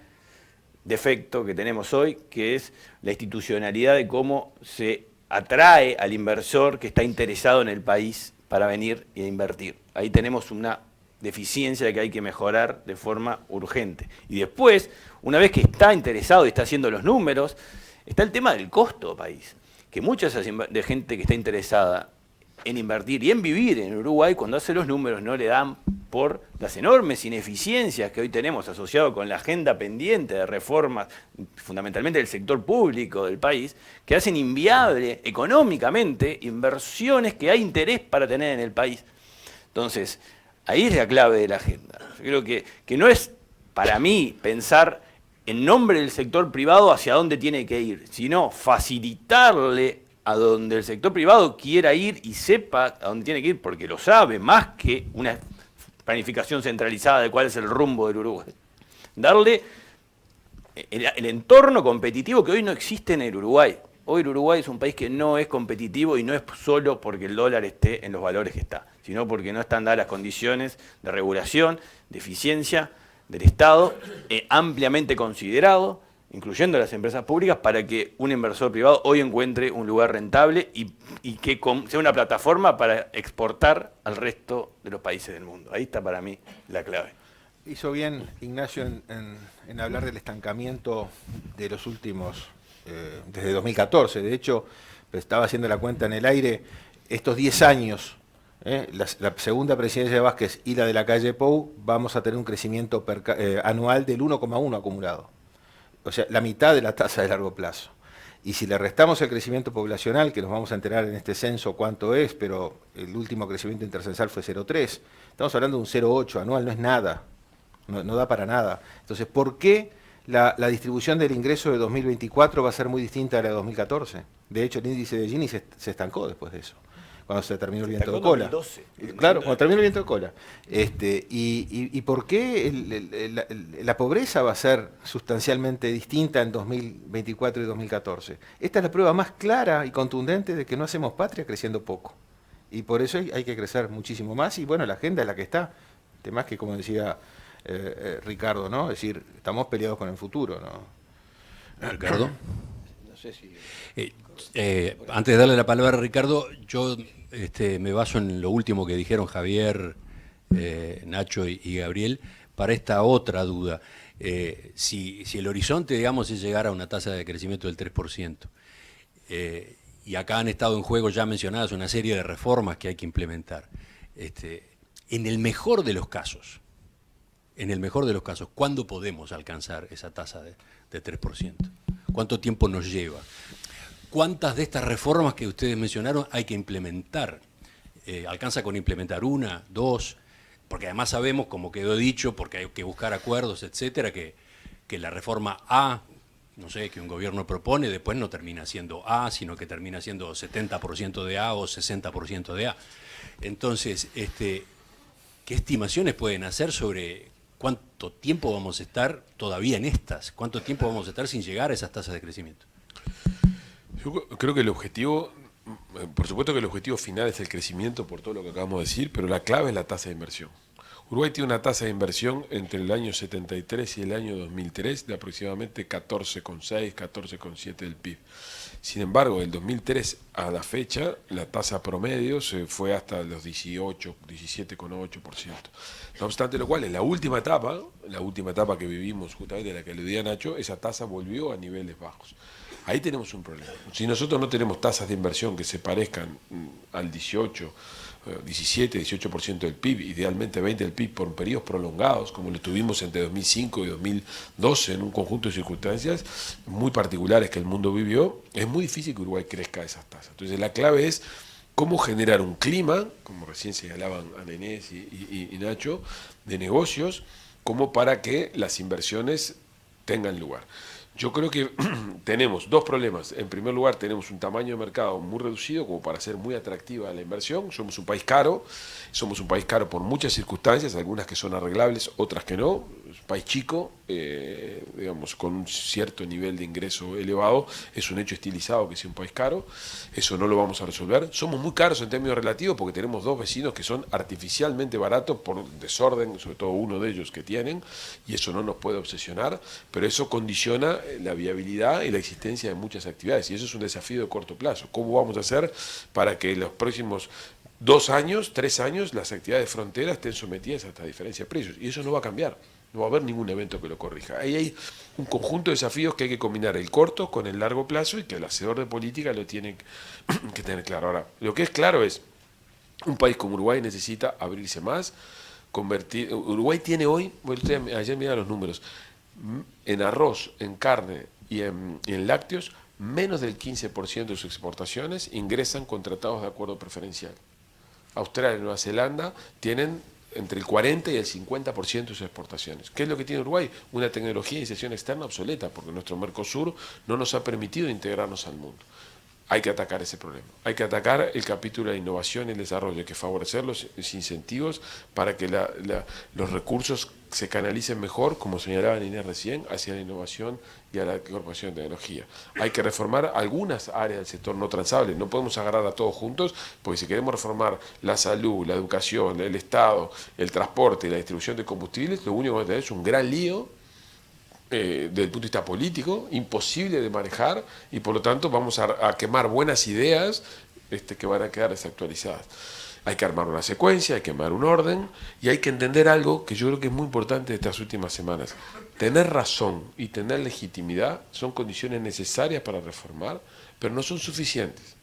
defecto que tenemos hoy, que es la institucionalidad de cómo se atrae al inversor que está interesado en el país para venir e invertir. Ahí tenemos una deficiencia que hay que mejorar de forma urgente. Y después, una vez que está interesado y está haciendo los números, está el tema del costo país, que mucha de gente que está interesada en invertir y en vivir en Uruguay, cuando hace los números no le dan por las enormes ineficiencias que hoy tenemos asociado con la agenda pendiente de reformas, fundamentalmente del sector público del país, que hacen inviable económicamente inversiones que hay interés para tener en el país. Entonces, ahí es la clave de la agenda. Yo creo que no es, para mí, pensar en nombre del sector privado hacia dónde tiene que ir, sino facilitarle a donde el sector privado quiera ir y sepa a dónde tiene que ir, porque lo sabe, más que una planificación centralizada de cuál es el rumbo del Uruguay. Darle el entorno competitivo que hoy no existe en el Uruguay. Hoy el Uruguay es un país que no es competitivo, y no es solo porque el dólar esté en los valores que está, sino porque no están dadas las condiciones de regulación, de eficiencia del Estado, ampliamente considerado, incluyendo las empresas públicas, para que un inversor privado hoy encuentre un lugar rentable y que sea una plataforma para exportar al resto de los países del mundo. Ahí está para mí la clave. Hizo bien Ignacio en hablar del estancamiento de los últimos, desde 2014. De hecho, estaba haciendo la cuenta en el aire, estos 10 años, la segunda presidencia de Vázquez y la de la calle Pou, vamos a tener un crecimiento anual del 1,1 acumulado. O sea, la mitad de la tasa de largo plazo. Y si le restamos el crecimiento poblacional, que nos vamos a enterar en este censo cuánto es, pero el último crecimiento intercensal fue 0,3, estamos hablando de un 0,8 anual, no es nada. no da para nada. Entonces, ¿por qué la distribución del ingreso de 2024 va a ser muy distinta a la de 2014? De hecho, el índice de Gini se estancó después de eso, cuando se terminó el viento de cola. 2012. Claro, cuando terminó el viento de cola. ¿Y por qué la pobreza va a ser sustancialmente distinta en 2024 y 2014? Esta es la prueba más clara y contundente de que no hacemos patria creciendo poco. Y por eso hay que crecer muchísimo más. Y bueno, la agenda es la que está. El tema es que, como decía Ricardo, ¿no? Es decir, estamos peleados con el futuro, ¿no? Ricardo. No sé si... Antes de darle la palabra a Ricardo, yo me baso en lo último que dijeron Javier, Nacho y Gabriel, para esta otra duda. Si el horizonte, digamos, es llegar a una tasa de crecimiento del 3%, y acá han estado en juego ya mencionadas una serie de reformas que hay que implementar, en el mejor de los casos, ¿cuándo podemos alcanzar esa tasa de 3%? ¿Cuánto tiempo nos lleva? ¿Cuántas de estas reformas que ustedes mencionaron hay que implementar? ¿Alcanza con implementar una, dos? Porque además sabemos, como quedó dicho, porque hay que buscar acuerdos, etcétera, que la reforma A, no sé, que un gobierno propone, después no termina siendo A, sino que termina siendo 70% de A o 60% de A. Entonces, ¿qué estimaciones pueden hacer sobre cuánto tiempo vamos a estar todavía en estas? ¿Cuánto tiempo vamos a estar sin llegar a esas tasas de crecimiento? Yo creo que el objetivo, por supuesto que el objetivo final es el crecimiento por todo lo que acabamos de decir, pero la clave es la tasa de inversión. Uruguay tiene una tasa de inversión entre el año 73 y el año 2003 de aproximadamente 14,6, 14,7 del PIB. Sin embargo, del 2003 a la fecha, la tasa promedio se fue hasta los 18, 17,8%. No obstante lo cual, en la última etapa que vivimos, justamente la que aludía Nacho, esa tasa volvió a niveles bajos. Ahí tenemos un problema. Si nosotros no tenemos tasas de inversión que se parezcan al 18, 17, 18% del PIB, idealmente 20% del PIB por periodos prolongados, como lo tuvimos entre 2005 y 2012 en un conjunto de circunstancias muy particulares que el mundo vivió, es muy difícil que Uruguay crezca a esas tasas. Entonces la clave es cómo generar un clima, como recién señalaban a Nenés y Nacho, de negocios, como para que las inversiones tengan lugar. Yo creo que tenemos dos problemas. En primer lugar, tenemos un tamaño de mercado muy reducido como para ser muy atractiva la inversión. Somos un país caro por muchas circunstancias, algunas que son arreglables, otras que no. Es un país chico, digamos, con un cierto nivel de ingreso elevado. Es un hecho estilizado que sea un país caro. Eso no lo vamos a resolver. Somos muy caros en términos relativos porque tenemos dos vecinos que son artificialmente baratos por desorden, sobre todo uno de ellos que tienen, y eso no nos puede obsesionar, pero eso condiciona la viabilidad y la existencia de muchas actividades, y eso es un desafío de corto plazo. ¿Cómo vamos a hacer para que en los próximos 2 años, 3 años, las actividades de frontera estén sometidas a esta diferencia de precios? Y eso no va a cambiar, no va a haber ningún evento que lo corrija. Ahí hay un conjunto de desafíos que hay que combinar el corto con el largo plazo y que el hacedor de política lo tiene que tener claro. Ahora, lo que es claro es, un país como Uruguay necesita abrirse más, Uruguay tiene hoy, ayer miraba los números, en arroz, en carne y en lácteos, menos del 15% de sus exportaciones ingresan con tratados de acuerdo preferencial. Australia y Nueva Zelanda tienen entre el 40 y el 50% de sus exportaciones. ¿Qué es lo que tiene Uruguay? Una tecnología de iniciación externa obsoleta, porque nuestro Mercosur no nos ha permitido integrarnos al mundo. Hay que atacar ese problema. Hay que atacar el capítulo de innovación y el desarrollo. Hay que favorecer los incentivos para que los recursos se canalicen mejor, como señalaba Inés recién, hacia la innovación y a la incorporación de tecnología. Hay que reformar algunas áreas del sector no transable. No podemos agarrar a todos juntos, porque si queremos reformar la salud, la educación, el Estado, el transporte y la distribución de combustibles, lo único que vamos a tener es un gran lío desde el punto de vista político, imposible de manejar, y por lo tanto vamos a quemar buenas ideas que van a quedar desactualizadas. Hay que armar una secuencia, hay que armar un orden, y hay que entender algo que yo creo que es muy importante de estas últimas semanas. Tener razón y tener legitimidad son condiciones necesarias para reformar, pero no son suficientes.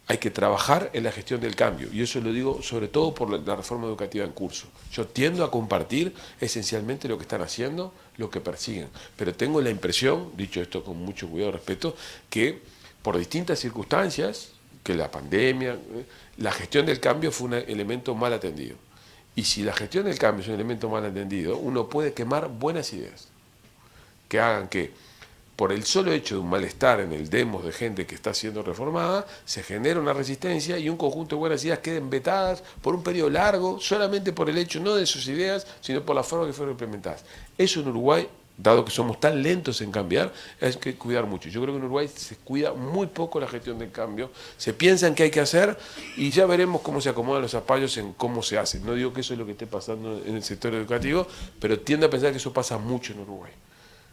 Hay que trabajar en la gestión del cambio, y eso lo digo sobre todo por la reforma educativa en curso. Yo tiendo a compartir esencialmente lo que están haciendo, lo que persiguen, pero tengo la impresión, dicho esto con mucho cuidado y respeto, que por distintas circunstancias, que la pandemia, la gestión del cambio fue un elemento mal atendido. Y si la gestión del cambio es un elemento mal entendido, uno puede quemar buenas ideas que hagan que, por el solo hecho de un malestar en el demos de gente que está siendo reformada, se genera una resistencia y un conjunto de buenas ideas queden vetadas por un periodo largo, solamente por el hecho no de sus ideas, sino por la forma que fueron implementadas. Eso en Uruguay, dado que somos tan lentos en cambiar, hay que cuidar mucho. Yo creo que en Uruguay se cuida muy poco la gestión del cambio, se piensa en qué hay que hacer y ya veremos cómo se acomodan los zapallos en cómo se hace. No digo que eso es lo que esté pasando en el sector educativo, pero tiendo a pensar que eso pasa mucho en Uruguay.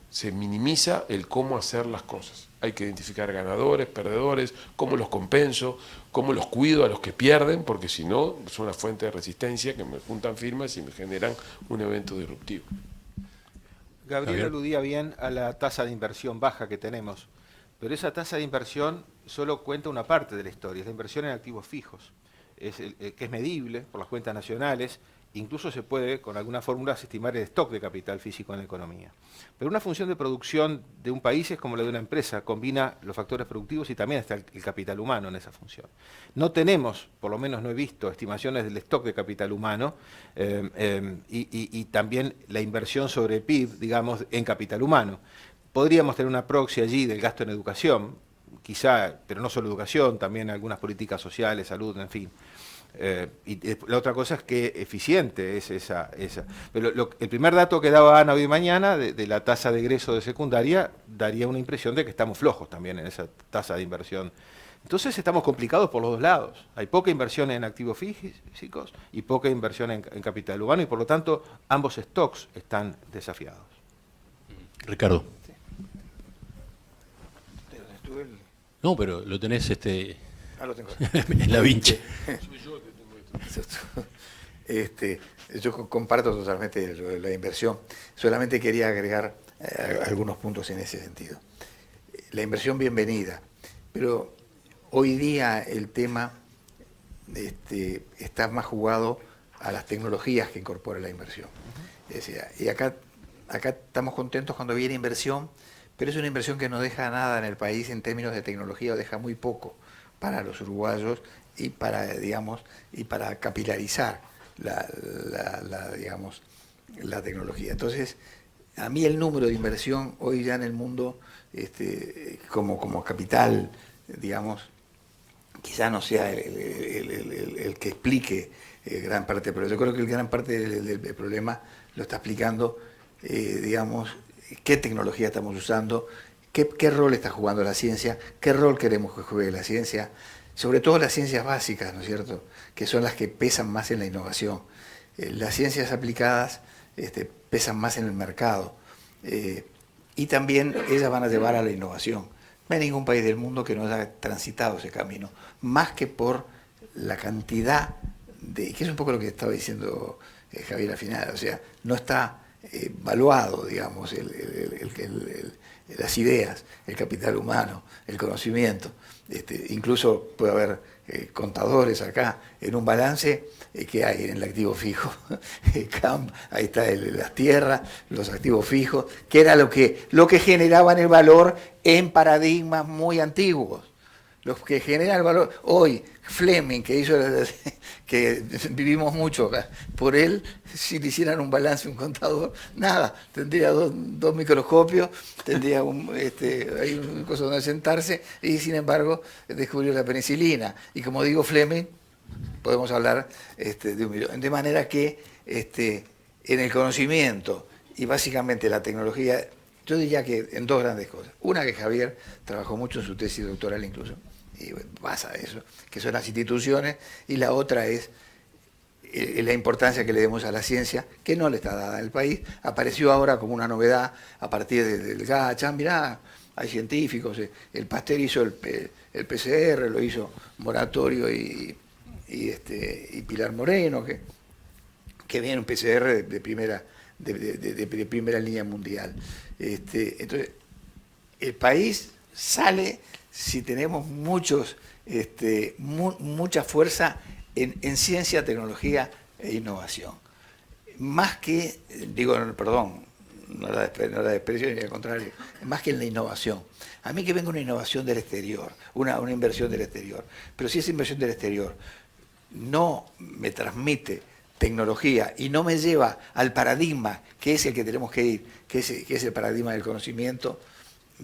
Se minimiza el cómo hacer las cosas. Hay que identificar ganadores, perdedores, cómo los compenso, cómo los cuido a los que pierden, porque si no, son una fuente de resistencia que me juntan firmas y me generan un evento disruptivo. Gabriel aludía bien a la tasa de inversión baja que tenemos, pero esa tasa de inversión solo cuenta una parte de la historia, es la inversión en activos fijos, que es medible por las cuentas nacionales, incluso se puede, con algunas fórmulas, estimar el stock de capital físico en la economía. Pero una función de producción de un país es como la de una empresa, combina los factores productivos y también está el capital humano en esa función. No tenemos, por lo menos no he visto, estimaciones del stock de capital humano y también la inversión sobre el PIB, digamos, en capital humano. Podríamos tener una proxy allí del gasto en educación, quizá, pero no solo educación, también algunas políticas sociales, salud, en fin. Y la otra cosa es que eficiente es esa. Pero el primer dato que daba Ana hoy mañana de la tasa de egreso de secundaria daría una impresión de que estamos flojos también en esa tasa de inversión. Entonces estamos complicados por los dos lados. Hay poca inversión en activos físicos y poca inversión en capital humano y por lo tanto ambos stocks están desafiados. Ricardo. Sí. No, pero lo tenés Lo tengo. en la vincha. Yo comparto totalmente la inversión, solamente quería agregar algunos puntos en ese sentido. La inversión bienvenida, pero hoy día el tema está más jugado a las tecnologías que incorpora la inversión. Es decir, y acá estamos contentos cuando viene inversión, pero es una inversión que no deja nada en el país en términos de tecnología, o deja muy poco para los uruguayos y para, digamos, y para capilarizar la tecnología. Entonces, a mí el número de inversión hoy ya en el mundo como capital, digamos, quizá no sea el que explique gran parte, pero yo creo que gran parte del problema lo está explicando, digamos, qué tecnología estamos usando, qué rol está jugando la ciencia, qué rol queremos que juegue la ciencia, sobre todo las ciencias básicas, ¿no es cierto?, que son las que pesan más en la innovación. Las ciencias aplicadas pesan más en el mercado y también ellas van a llevar a la innovación. No hay ningún país del mundo que no haya transitado ese camino, más que por la cantidad que es un poco lo que estaba diciendo Javier al final, o sea, no está evaluado, digamos, las ideas, el capital humano, el conocimiento. Incluso puede haber contadores acá en un balance que hay en el activo fijo. Ahí está las tierras, los activos fijos, que era lo que generaban el valor en paradigmas muy antiguos. Los que generan el valor hoy, Fleming, que hizo que vivimos mucho acá, por él, si le hicieran un balance, un contador, nada, tendría dos microscopios, tendría hay un cosa donde sentarse, y sin embargo descubrió la penicilina. Y como digo Fleming, podemos hablar de un millón. De manera que en el conocimiento y básicamente la tecnología, yo diría que en dos grandes cosas. Una, que Javier trabajó mucho en su tesis doctoral incluso, y basa eso, que son las instituciones, y la otra es la importancia que le demos a la ciencia, que no le está dada en el país. Apareció ahora como una novedad a partir del GACHAM. Mirá, hay científicos, el Pasteur hizo el PCR, lo hizo Moratorio y Pilar Moreno, que viene un PCR de primera línea mundial. Entonces, el país sale si tenemos mucha fuerza en ciencia, tecnología e innovación. Más que, perdón, no la desprecio ni al contrario, más que en la innovación. A mí que venga una innovación del exterior, una inversión del exterior, pero si esa inversión del exterior no me transmite tecnología y no me lleva al paradigma que es el que tenemos que ir, que es el paradigma del conocimiento,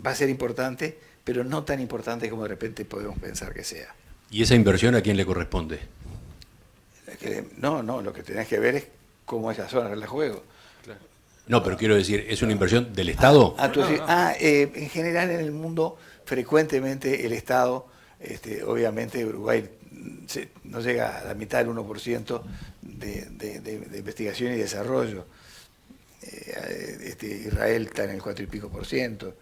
va a ser importante, pero no tan importante como de repente podemos pensar que sea. ¿Y esa inversión a quién le corresponde? No, lo que tenés que ver es cómo esas son las reglas de juego. No, pero quiero decir, ¿es una inversión del Estado? En general en el mundo, frecuentemente el Estado, obviamente Uruguay no llega a la mitad del 1% de investigación y desarrollo. Israel está en el 4 y pico por ciento,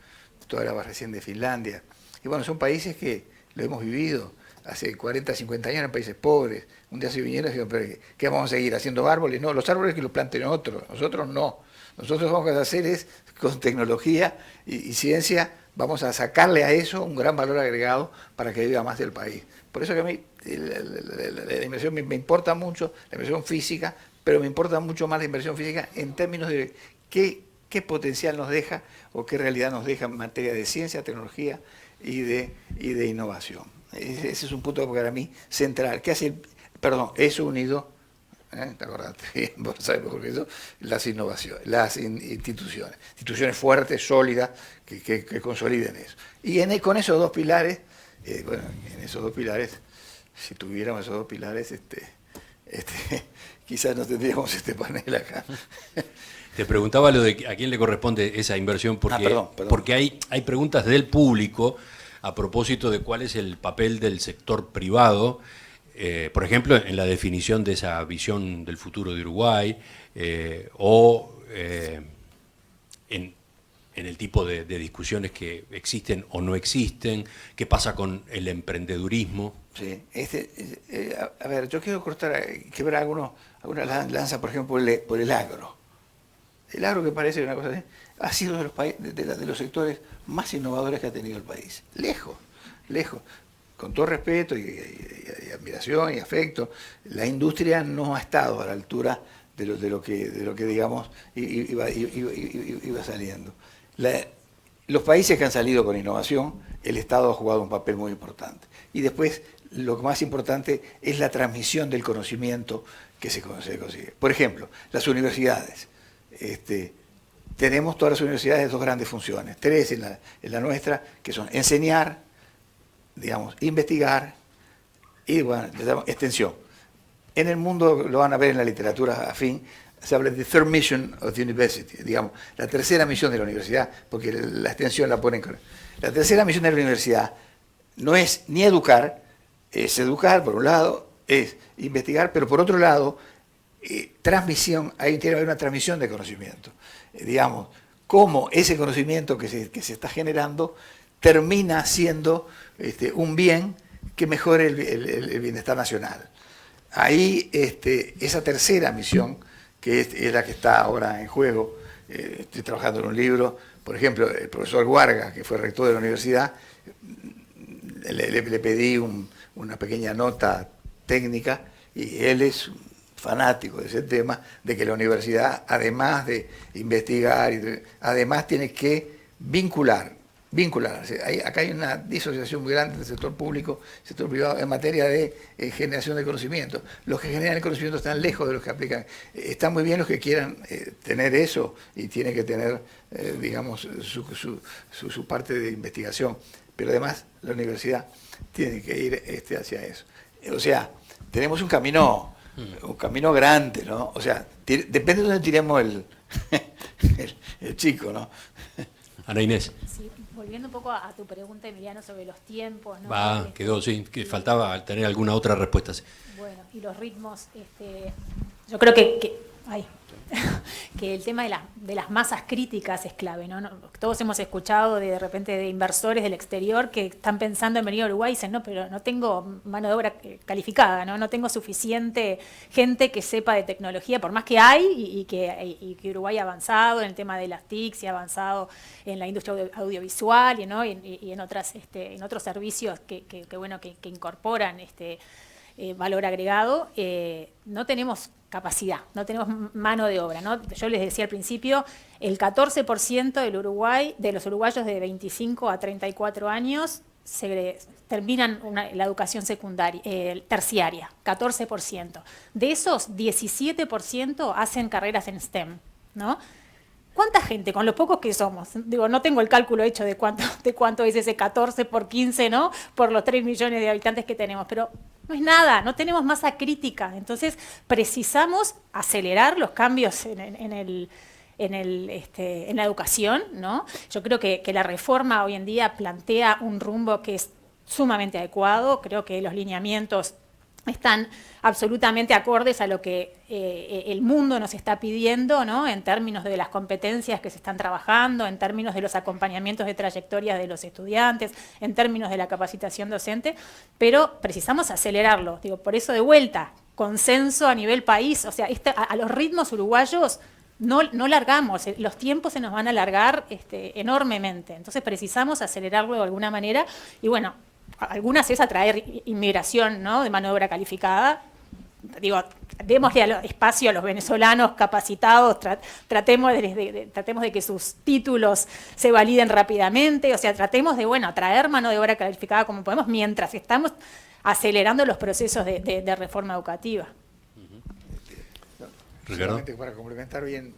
tú hablabas recién de Finlandia. Y bueno, son países que lo hemos vivido. Hace 40, 50 años eran países pobres. Un día se vinieron y dijeron, pero ¿qué vamos a seguir haciendo árboles? No, los árboles que los planten otros, nosotros no. Nosotros vamos a hacer es, con tecnología y ciencia, vamos a sacarle a eso un gran valor agregado para que viva más del país. Por eso que a mí la inversión me importa mucho, la inversión física, pero me importa mucho más la inversión física en términos de qué potencial nos deja o qué realidad nos deja en materia de ciencia, tecnología y de innovación. Ese es un punto para mí central. ¿Qué hace es unido, ¿te acordaste bien? Vos sabés mejor que eso, las innovaciones, las instituciones fuertes, sólidas, que consoliden eso. Y con esos dos pilares, si tuviéramos esos dos pilares, quizás no tendríamos este panel acá. Te preguntaba lo de a quién le corresponde esa inversión, porque, perdón. porque hay preguntas del público a propósito de cuál es el papel del sector privado, por ejemplo, en la definición de esa visión del futuro de Uruguay, o en el tipo de discusiones que existen o no existen, qué pasa con el emprendedurismo. Sí, a ver, yo quiero quebrar alguna lanza, por ejemplo, por el agro. El agro, que parece una cosa así, ha sido de los sectores más innovadores que ha tenido el país. Lejos. Con todo respeto y admiración y afecto, la industria no ha estado a la altura de lo que digamos, iba saliendo. Los países que han salido con innovación, el Estado ha jugado un papel muy importante. Y después, lo más importante es la transmisión del conocimiento que se consigue. Por ejemplo, las universidades. Tenemos todas las universidades dos grandes funciones, tres en la nuestra, que son enseñar, digamos, investigar y, bueno, extensión. En el mundo, lo van a ver en la literatura afín, se habla de third mission of the university, digamos, la tercera misión de la universidad, porque la extensión la ponen con... La tercera misión de la universidad no es ni educar, es educar, por un lado, es investigar, pero por otro lado, transmisión, ahí tiene que haber una transmisión de conocimiento. Digamos, cómo ese conocimiento que se está generando termina siendo un bien que mejore el bienestar nacional. Ahí esa tercera misión, que es la que está ahora en juego, estoy trabajando en un libro, por ejemplo, el profesor Guarga, que fue rector de la universidad, le pedí una pequeña nota técnica y él es fanático de ese tema, de que la universidad, además de investigar, además tiene que vincular. Acá hay una disociación muy grande del sector público, sector privado, en materia de generación de conocimiento. Los que generan el conocimiento están lejos de los que aplican. Están muy bien los que quieran tener eso y tienen que tener, digamos, su parte de investigación. Pero además la universidad tiene que ir hacia eso. O sea, tenemos un camino grande, ¿no? O sea, depende de dónde tiremos el chico, ¿no? Ana Inés. Sí, volviendo un poco a tu pregunta, Emiliano, sobre los tiempos, ¿no? Quedó, sí, que faltaba tener alguna otra respuesta. Bueno, y los ritmos, yo creo que el tema de las masas críticas es clave, ¿no? Todos hemos escuchado de repente de inversores del exterior que están pensando en venir a Uruguay y dicen, no, pero no tengo mano de obra calificada, no tengo suficiente gente que sepa de tecnología, por más que hay y que Uruguay ha avanzado en el tema de las TICs y ha avanzado en la industria audiovisual y en otros servicios que incorporan valor agregado, no tenemos capacidad, no tenemos mano de obra, ¿no? Yo les decía al principio, el 14% de los uruguayos de 25 a 34 años terminan la educación secundaria, terciaria, 14%. De esos, 17% hacen carreras en STEM, ¿no? ¿Cuánta gente, con lo pocos que somos? Digo, no tengo el cálculo hecho de cuánto es ese 14 por 15, ¿no? Por los 3 millones de habitantes que tenemos, pero no es nada, no tenemos masa crítica. Entonces, precisamos acelerar los cambios en la educación, ¿no? Yo creo que la reforma hoy en día plantea un rumbo que es sumamente adecuado. Creo que los lineamientos están absolutamente acordes a lo que el mundo nos está pidiendo, ¿no? En términos de las competencias que se están trabajando, en términos de los acompañamientos de trayectorias de los estudiantes, en términos de la capacitación docente, pero precisamos acelerarlo. Digo, por eso de vuelta, consenso a nivel país, o sea, a los ritmos uruguayos no largamos, los tiempos se nos van a alargar enormemente. Entonces precisamos acelerarlo de alguna manera y bueno, algunas es atraer inmigración, ¿no? De mano de obra calificada. Digo, démosle espacio a los venezolanos capacitados, tratemos de que sus títulos se validen rápidamente, o sea, tratemos de, bueno, atraer mano de obra calificada como podemos mientras estamos acelerando los procesos de reforma educativa. Solamente para complementar bien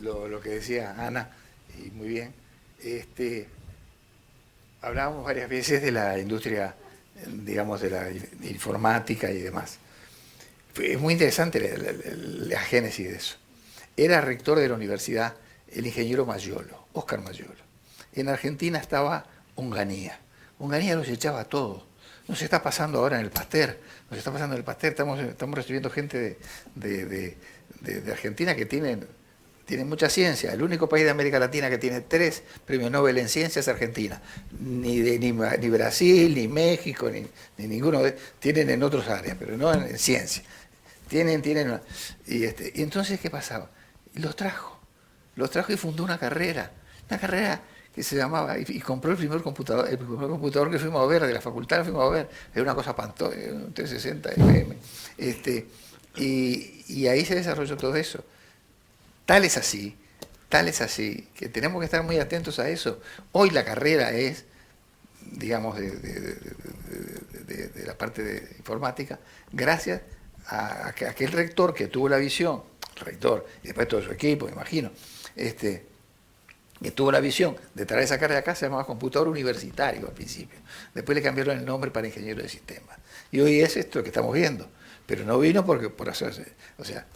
lo que decía Ana, y muy bien, hablábamos varias veces de la industria, digamos, de la informática y demás. Es muy interesante la génesis de eso. Era rector de la universidad el ingeniero Mayolo, Óscar Mayolo. En Argentina estaba Onganía. Onganía los echaba a todos. Nos está pasando ahora en el Pasteur. Estamos recibiendo gente de Argentina que tienen mucha ciencia. El único país de América Latina que tiene 3 premios Nobel en ciencia es Argentina. Ni Brasil, ni México, ni ninguno. Tienen en otras áreas, pero no en ciencia. Y entonces, ¿qué pasaba? Los trajo y fundó una carrera que se llamaba, y compró el primer computador que fuimos a ver, de la facultad que fuimos a ver, era una cosa pantosa, un 360 FM. Y ahí se desarrolló todo eso. Tal es así, que tenemos que estar muy atentos a eso. Hoy la carrera es, digamos, de la parte de informática, gracias a aquel rector que tuvo la visión, el rector, y después todo su equipo, me imagino, que tuvo la visión de traer esa carrera acá, se llamaba computador universitario al principio. Después le cambiaron el nombre para ingeniero de sistemas. Y hoy es esto que estamos viendo, pero no vino por hacerse, o sea,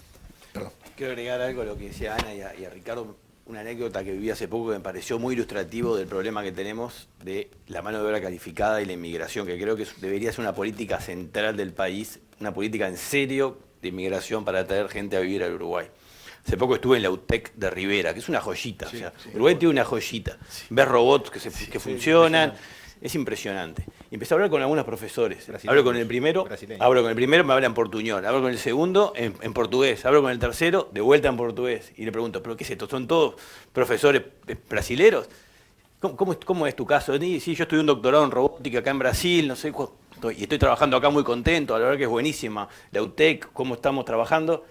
perdón. Quiero agregar algo a lo que decía Ana y a Ricardo, una anécdota que viví hace poco que me pareció muy ilustrativo del problema que tenemos de la mano de obra calificada y la inmigración, que creo que debería ser una política central del país, una política en serio de inmigración para traer gente a vivir al Uruguay. Hace poco estuve en la UTEC de Rivera, que es una joyita. Sí, o sea, sí, Uruguay tiene una joyita. Sí. Ves robots que funcionan. Es impresionante. Y empecé a hablar con algunos profesores. Hablo con el primero, me habla en portuñol. Hablo con el segundo, en portugués. Hablo con el tercero, de vuelta en portugués. Y le pregunto, ¿pero qué es esto? ¿Son todos profesores brasileros? ¿Cómo es tu caso? Sí, yo estudié un doctorado en robótica acá en Brasil, no sé, y estoy trabajando acá muy contento, la verdad que es buenísima. La UTEC, cómo estamos trabajando.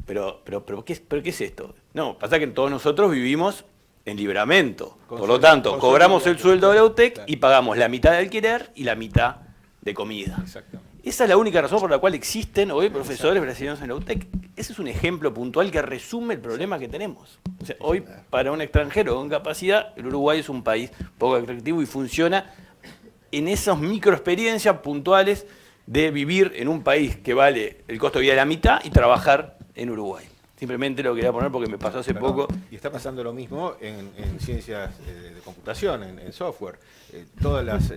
Pero ¿qué es esto? No, pasa que todos nosotros vivimos en Libramento. Por lo tanto, cobramos el sueldo de la UTEC y pagamos la mitad de alquiler y la mitad de comida. Exactamente. Esa es la única razón por la cual existen hoy profesores brasileños en la UTEC. Ese es un ejemplo puntual que resume el problema que tenemos. O sea, hoy, para un extranjero con capacidad, el Uruguay es un país poco atractivo y funciona en esas microexperiencias puntuales de vivir en un país que vale el costo de vida de la mitad y trabajar en Uruguay. Simplemente lo quería poner porque me pasó hace poco. Y está pasando lo mismo en ciencias de computación, en software. Todas las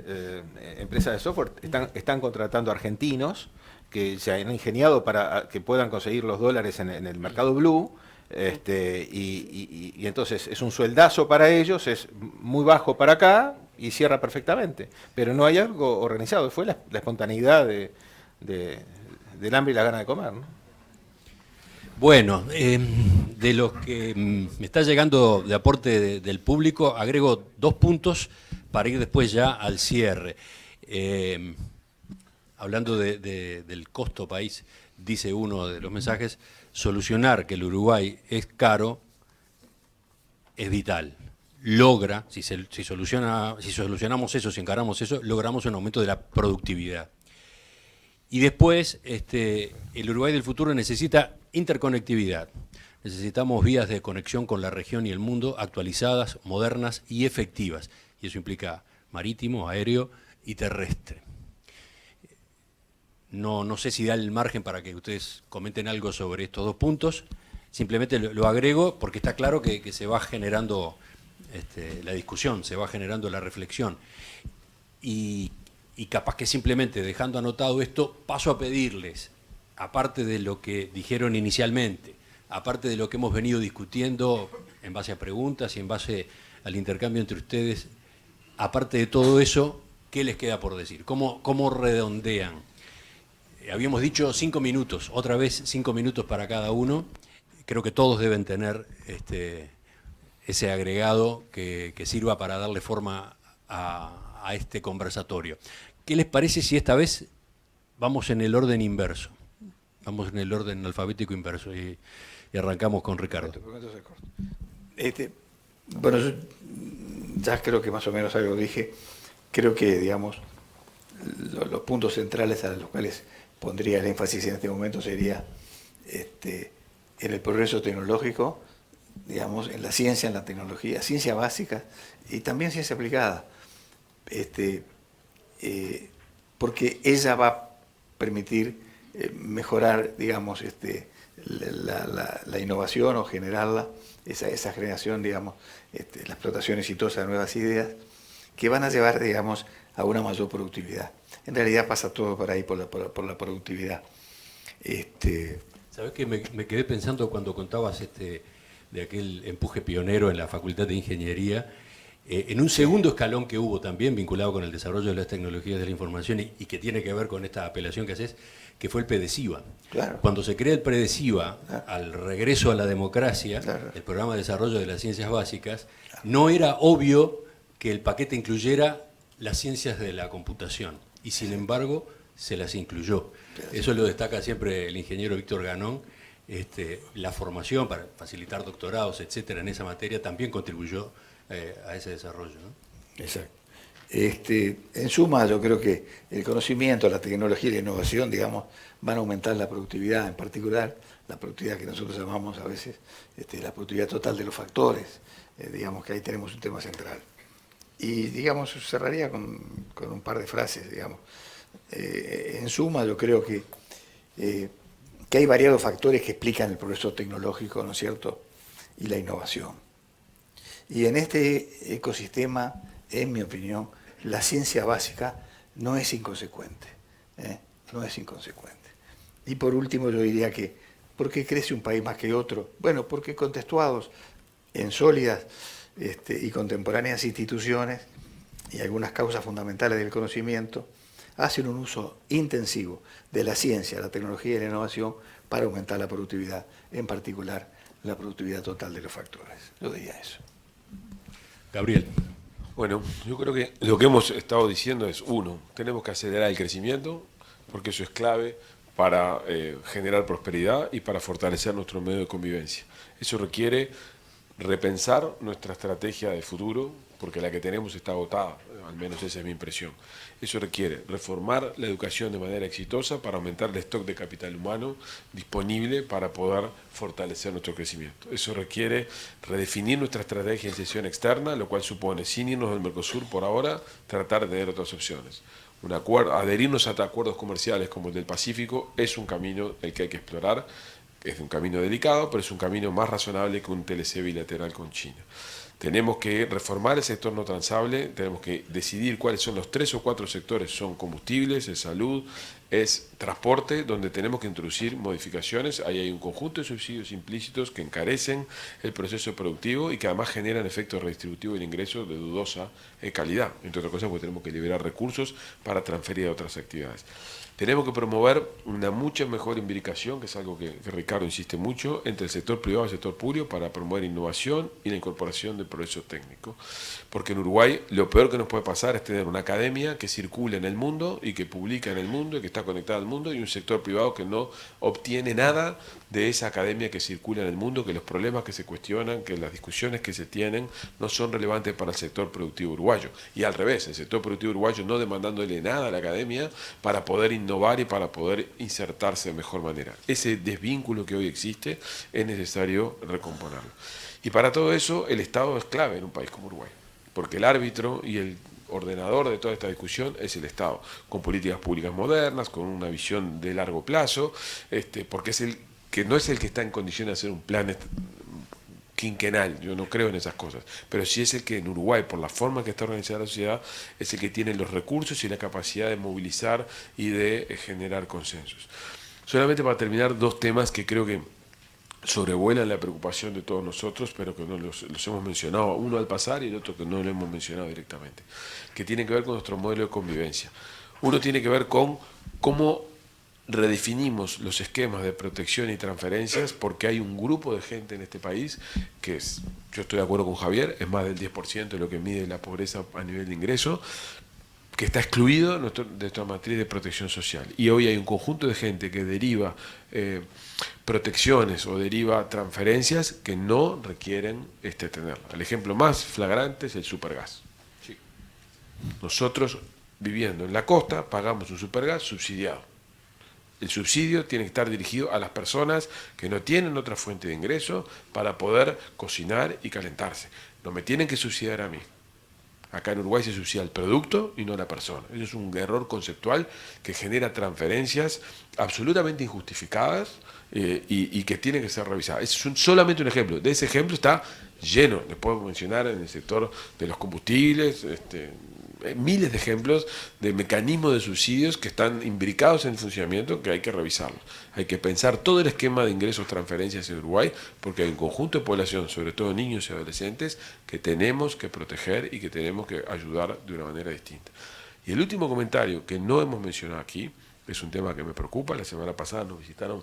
empresas de software están contratando argentinos que se han ingeniado para que puedan conseguir los dólares en el mercado blue. Y entonces es un sueldazo para ellos, es muy bajo para acá y cierra perfectamente. Pero no hay algo organizado, fue la espontaneidad del hambre y la gana de comer, ¿no? Bueno, de lo que me está llegando de aporte del público, agrego 2 puntos para ir después ya al cierre. Hablando del costo país, dice uno de los mensajes, solucionar que el Uruguay es caro es vital. logra, si solucionamos eso, si encaramos eso, logramos un aumento de la productividad. Y después, el Uruguay del futuro necesita interconectividad. Necesitamos vías de conexión con la región y el mundo actualizadas, modernas y efectivas. Y eso implica marítimo, aéreo y terrestre. No sé si da el margen para que ustedes comenten algo sobre estos dos puntos. Simplemente lo agrego porque está claro que se va generando la discusión, se va generando la reflexión. Y capaz que simplemente dejando anotado esto, paso a pedirles, aparte de lo que dijeron inicialmente, aparte de lo que hemos venido discutiendo en base a preguntas y en base al intercambio entre ustedes, aparte de todo eso, ¿qué les queda por decir? ¿Cómo redondean? Habíamos dicho 5 minutos, otra vez 5 minutos para cada uno. Creo que todos deben tener ese agregado que sirva para darle forma a este conversatorio. ¿Qué les parece si esta vez vamos en el orden inverso? Vamos en el orden alfabético inverso y arrancamos con Ricardo. Bueno, yo ya creo que más o menos algo dije. Creo que, digamos, los puntos centrales a los cuales pondría el énfasis en este momento sería en el progreso tecnológico, digamos, en la ciencia, en la tecnología, ciencia básica y también ciencia aplicada. Porque ella va a permitir mejorar, digamos, la innovación o generarla, esa generación, digamos, la explotación exitosa de nuevas ideas que van a llevar, digamos, a una mayor productividad. En realidad pasa todo por ahí, por la productividad. ¿Sabés que me quedé pensando cuando contabas de aquel empuje pionero en la Facultad de Ingeniería? En un segundo escalón que hubo también vinculado con el desarrollo de las tecnologías de la información y que tiene que ver con esta apelación que haces, que fue el PDCIVA. Claro. Cuando se crea el PDCIVA, claro, al regreso a la democracia, claro, el Programa de Desarrollo de las Ciencias Básicas, no era obvio que el paquete incluyera las ciencias de la computación y sin embargo se las incluyó. Eso lo destaca siempre el ingeniero Víctor Ganón. La formación para facilitar doctorados, etcétera, en esa materia también contribuyó a ese desarrollo, ¿no? Exacto. En suma, yo creo que el conocimiento, la tecnología y la innovación, digamos, van a aumentar la productividad, en particular la productividad que nosotros llamamos a veces la productividad total de los factores. Digamos que ahí tenemos un tema central. Y, digamos, cerraría con un par de frases, digamos. En suma, yo creo que hay variados factores que explican el progreso tecnológico, ¿no es cierto?, y la innovación. Y en este ecosistema, en mi opinión, la ciencia básica no es inconsecuente. No es inconsecuente. Y por último, yo diría que, ¿por qué crece un país más que otro? Bueno, porque contextuados en sólidas y contemporáneas instituciones y algunas causas fundamentales del conocimiento, hacen un uso intensivo de la ciencia, la tecnología y la innovación para aumentar la productividad, en particular la productividad total de los factores. Yo diría eso. Gabriel. Bueno, yo creo que lo que hemos estado diciendo es, uno, tenemos que acelerar el crecimiento, porque eso es clave para generar prosperidad y para fortalecer nuestro medio de convivencia. Eso requiere repensar nuestra estrategia de futuro, porque la que tenemos está agotada, al menos esa es mi impresión. Eso requiere reformar la educación de manera exitosa para aumentar el stock de capital humano disponible para poder fortalecer nuestro crecimiento. Eso requiere redefinir nuestra estrategia de inserción externa, lo cual supone, sin irnos del Mercosur por ahora, tratar de tener otras opciones. Adherirnos a acuerdos comerciales como el del Pacífico es un camino el que hay que explorar. Es un camino delicado, pero es un camino más razonable que un TLC bilateral con China. Tenemos que reformar el sector no transable, tenemos que decidir cuáles son los 3 o 4 sectores, son combustibles, es salud, es transporte, donde tenemos que introducir modificaciones. Ahí hay un conjunto de subsidios implícitos que encarecen el proceso productivo y que además generan efectos redistributivos del ingreso de dudosa calidad, entre otras cosas porque tenemos que liberar recursos para transferir a otras actividades. Tenemos que promover una mucha mejor imbricación, que es algo que Ricardo insiste mucho, entre el sector privado y el sector público para promover innovación y la incorporación de el progreso técnico. Porque en Uruguay lo peor que nos puede pasar es tener una academia que circula en el mundo y que publica en el mundo y que está conectada al mundo, y un sector privado que no obtiene nada de esa academia que circula en el mundo, que los problemas que se cuestionan, que las discusiones que se tienen no son relevantes para el sector productivo uruguayo. Y al revés, el sector productivo uruguayo no demandándole nada a la academia para poder innovar y para poder insertarse de mejor manera. Ese desvínculo que hoy existe es necesario recomponerlo. Y para todo eso el Estado es clave en un país como Uruguay, porque el árbitro y el ordenador de toda esta discusión es el Estado, con políticas públicas modernas, con una visión de largo plazo, porque es el que no es el que está en condiciones de hacer un plan quinquenal, yo no creo en esas cosas, pero sí es el que en Uruguay, por la forma que está organizada la sociedad, es el que tiene los recursos y la capacidad de movilizar y de generar consensos. Solamente para terminar, dos temas que creo que sobrevuelan la preocupación de todos nosotros, pero que no los hemos mencionado, uno al pasar y el otro que no lo hemos mencionado directamente, que tienen que ver con nuestro modelo de convivencia. Uno tiene que ver con cómo redefinimos los esquemas de protección y transferencias, porque hay un grupo de gente en este país que es, yo estoy de acuerdo con Javier, es más del 10% de lo que mide la pobreza a nivel de ingreso, que está excluido de nuestra matriz de protección social. Y hoy hay un conjunto de gente que deriva protecciones o deriva transferencias que no requieren tenerla. El ejemplo más flagrante es el supergas. Sí. Nosotros, viviendo en la costa, pagamos un supergas subsidiado. El subsidio tiene que estar dirigido a las personas que no tienen otra fuente de ingreso para poder cocinar y calentarse. No me tienen que subsidiar a mí. Acá en Uruguay se subsidia el producto y no la persona. Eso es un error conceptual que genera transferencias absolutamente injustificadas y que tienen que ser revisadas. Es solamente un ejemplo. De ese ejemplo está lleno. Les puedo mencionar en el sector de los combustibles, miles de ejemplos de mecanismos de subsidios que están imbricados en el funcionamiento, que hay que revisarlos. Hay que pensar todo el esquema de ingresos, transferencias en Uruguay, porque hay un conjunto de población, sobre todo niños y adolescentes, que tenemos que proteger y que tenemos que ayudar de una manera distinta. Y el último comentario que no hemos mencionado aquí, es un tema que me preocupa. La semana pasada nos visitaron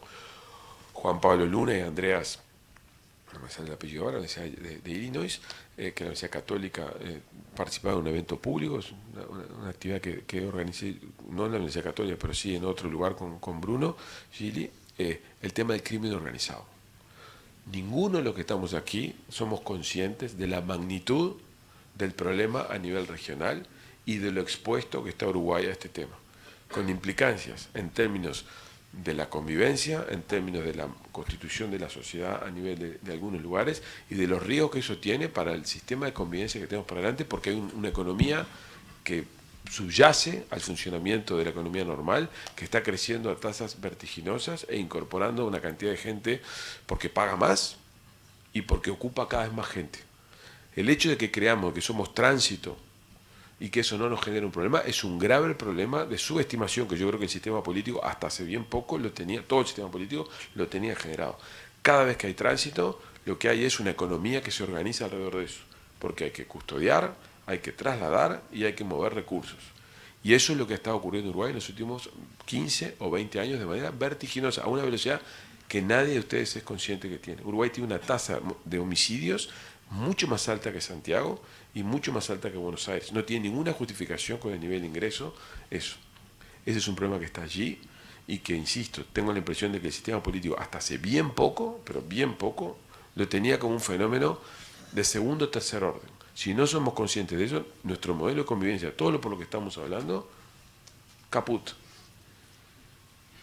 Juan Pablo Luna y Andreas, no me sale el apellido ahora, la Universidad de Illinois, que la Universidad Católica participaba en un evento público, es una actividad que organicé, no en la Universidad Católica, pero sí en otro lugar con Bruno Gili, el tema del crimen organizado. Ninguno de los que estamos aquí somos conscientes de la magnitud del problema a nivel regional y de lo expuesto que está Uruguay a este tema, con implicancias en términos de la convivencia, en términos de la constitución de la sociedad a nivel de algunos lugares y de los riesgos que eso tiene para el sistema de convivencia que tenemos para adelante, porque hay una economía que subyace al funcionamiento de la economía normal, que está creciendo a tasas vertiginosas e incorporando una cantidad de gente porque paga más y porque ocupa cada vez más gente. El hecho de que creamos que somos tránsito y que eso no nos genera un problema, es un grave problema de subestimación que yo creo que el sistema político hasta hace bien poco lo tenía, todo el sistema político lo tenía generado. Cada vez que hay tránsito, lo que hay es una economía que se organiza alrededor de eso, porque hay que custodiar, hay que trasladar y hay que mover recursos. Y eso es lo que está ocurriendo en Uruguay en los últimos 15 o 20 años de manera vertiginosa, a una velocidad que nadie de ustedes es consciente que tiene. Uruguay tiene una tasa de homicidios mucho más alta que Santiago y mucho más alta que Buenos Aires. No tiene ninguna justificación con el nivel de ingreso eso. Ese es un problema que está allí y que, insisto, tengo la impresión de que el sistema político hasta hace bien poco, pero bien poco, lo tenía como un fenómeno de segundo o tercer orden. Si no somos conscientes de eso, nuestro modelo de convivencia, todo lo por lo que estamos hablando, caput.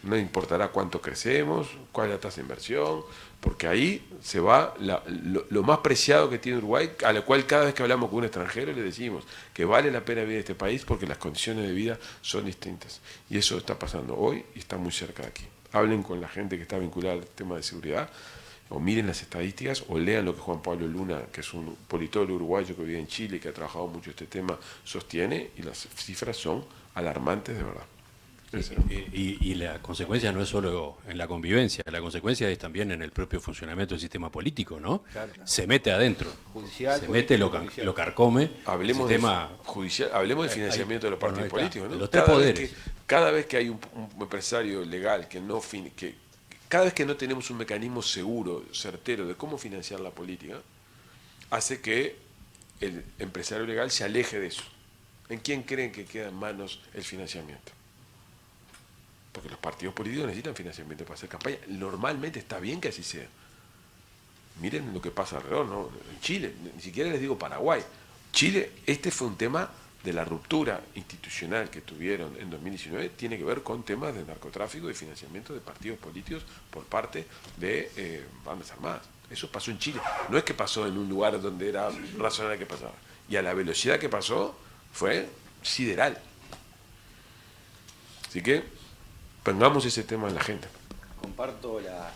No importará cuánto crecemos, cuál es la tasa de inversión, porque ahí se va lo más preciado que tiene Uruguay, a lo cual cada vez que hablamos con un extranjero le decimos que vale la pena vivir en este país porque las condiciones de vida son distintas. Y eso está pasando hoy y está muy cerca de aquí. Hablen con la gente que está vinculada al tema de seguridad, o miren las estadísticas, o lean lo que Juan Pablo Luna, que es un politólogo uruguayo que vive en Chile y que ha trabajado mucho este tema, sostiene, y las cifras son alarmantes de verdad. Y la consecuencia no es solo en la convivencia, la consecuencia es también en el propio funcionamiento del sistema político, ¿no? Claro. Se mete adentro, Judicial, se mete, lo carcome. Hablemos hablemos del financiamiento de los partidos políticos, ¿no? Los tres poderes. Cada vez que hay un empresario legal cada vez que no tenemos un mecanismo seguro, certero de cómo financiar la política, hace que el empresario legal se aleje de eso. ¿En quién creen que queda en manos el financiamiento? Porque los partidos políticos necesitan financiamiento para hacer campaña. Normalmente está bien que así sea. Miren lo que pasa alrededor, ¿no? En Chile, ni siquiera les digo Paraguay. Chile, este fue un tema de la ruptura institucional que tuvieron en 2019, tiene que ver con temas de narcotráfico y financiamiento de partidos políticos por parte de bandas armadas. Eso pasó en Chile. No es que pasó en un lugar donde era razonable que pasara. Y a la velocidad que pasó fue sideral. Así que pongamos ese tema en la agenda. Comparto la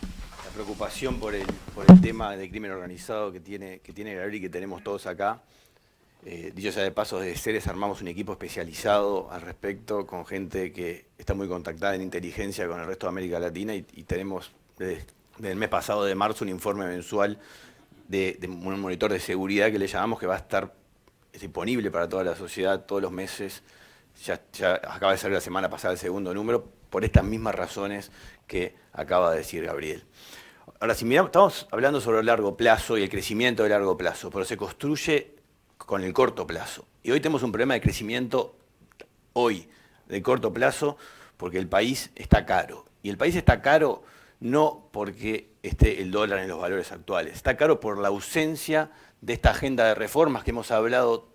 preocupación por el tema de crimen organizado que tiene Gabriel y que tenemos todos acá. Dicho sea de paso, desde Ceres armamos un equipo especializado al respecto, con gente que está muy contactada en inteligencia con el resto de América Latina y tenemos desde el mes pasado de marzo un informe mensual de un monitor de seguridad que le llamamos, que va a estar disponible para toda la sociedad todos los meses. Ya acaba de salir la semana pasada el segundo número, por estas mismas razones que acaba de decir Gabriel. Ahora, si miramos, estamos hablando sobre el largo plazo y el crecimiento de largo plazo, pero se construye con el corto plazo. Y hoy tenemos un problema de crecimiento de corto plazo, porque el país está caro. Y el país está caro no porque esté el dólar en los valores actuales, está caro por la ausencia de esta agenda de reformas que hemos hablado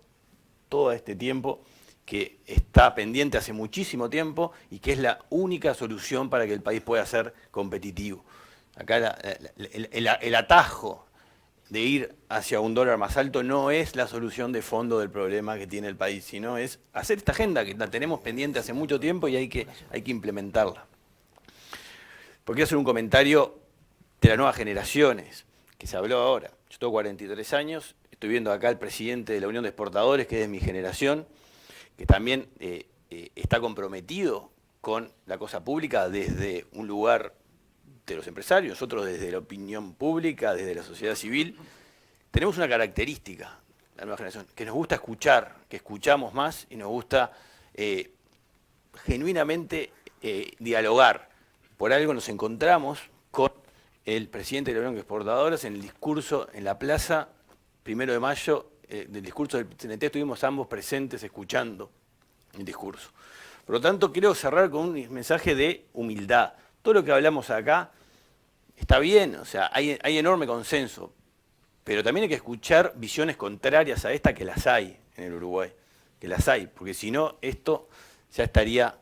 todo este tiempo, que está pendiente hace muchísimo tiempo y que es la única solución para que el país pueda ser competitivo. Acá el atajo de ir hacia un dólar más alto no es la solución de fondo del problema que tiene el país, sino es hacer esta agenda que la tenemos pendiente hace mucho tiempo y hay que implementarla. Porque quiero hacer un comentario de las nuevas generaciones, que se habló ahora. Yo tengo 43 años, estoy viendo acá al presidente de la Unión de Exportadores, que es de mi generación, que también está comprometido con la cosa pública desde un lugar de los empresarios, nosotros desde la opinión pública, desde la sociedad civil. Tenemos una característica, la nueva generación, que nos gusta escuchar, que escuchamos más y nos gusta genuinamente dialogar. Por algo nos encontramos con el presidente de la Unión de Exportadores en el discurso en la plaza, 1 de mayo, del discurso del PCNT, estuvimos ambos presentes escuchando el discurso. Por lo tanto, quiero cerrar con un mensaje de humildad. Todo lo que hablamos acá está bien, o sea, hay enorme consenso, pero también hay que escuchar visiones contrarias a esta, que las hay en el Uruguay, que las hay, porque si no, esto ya estaría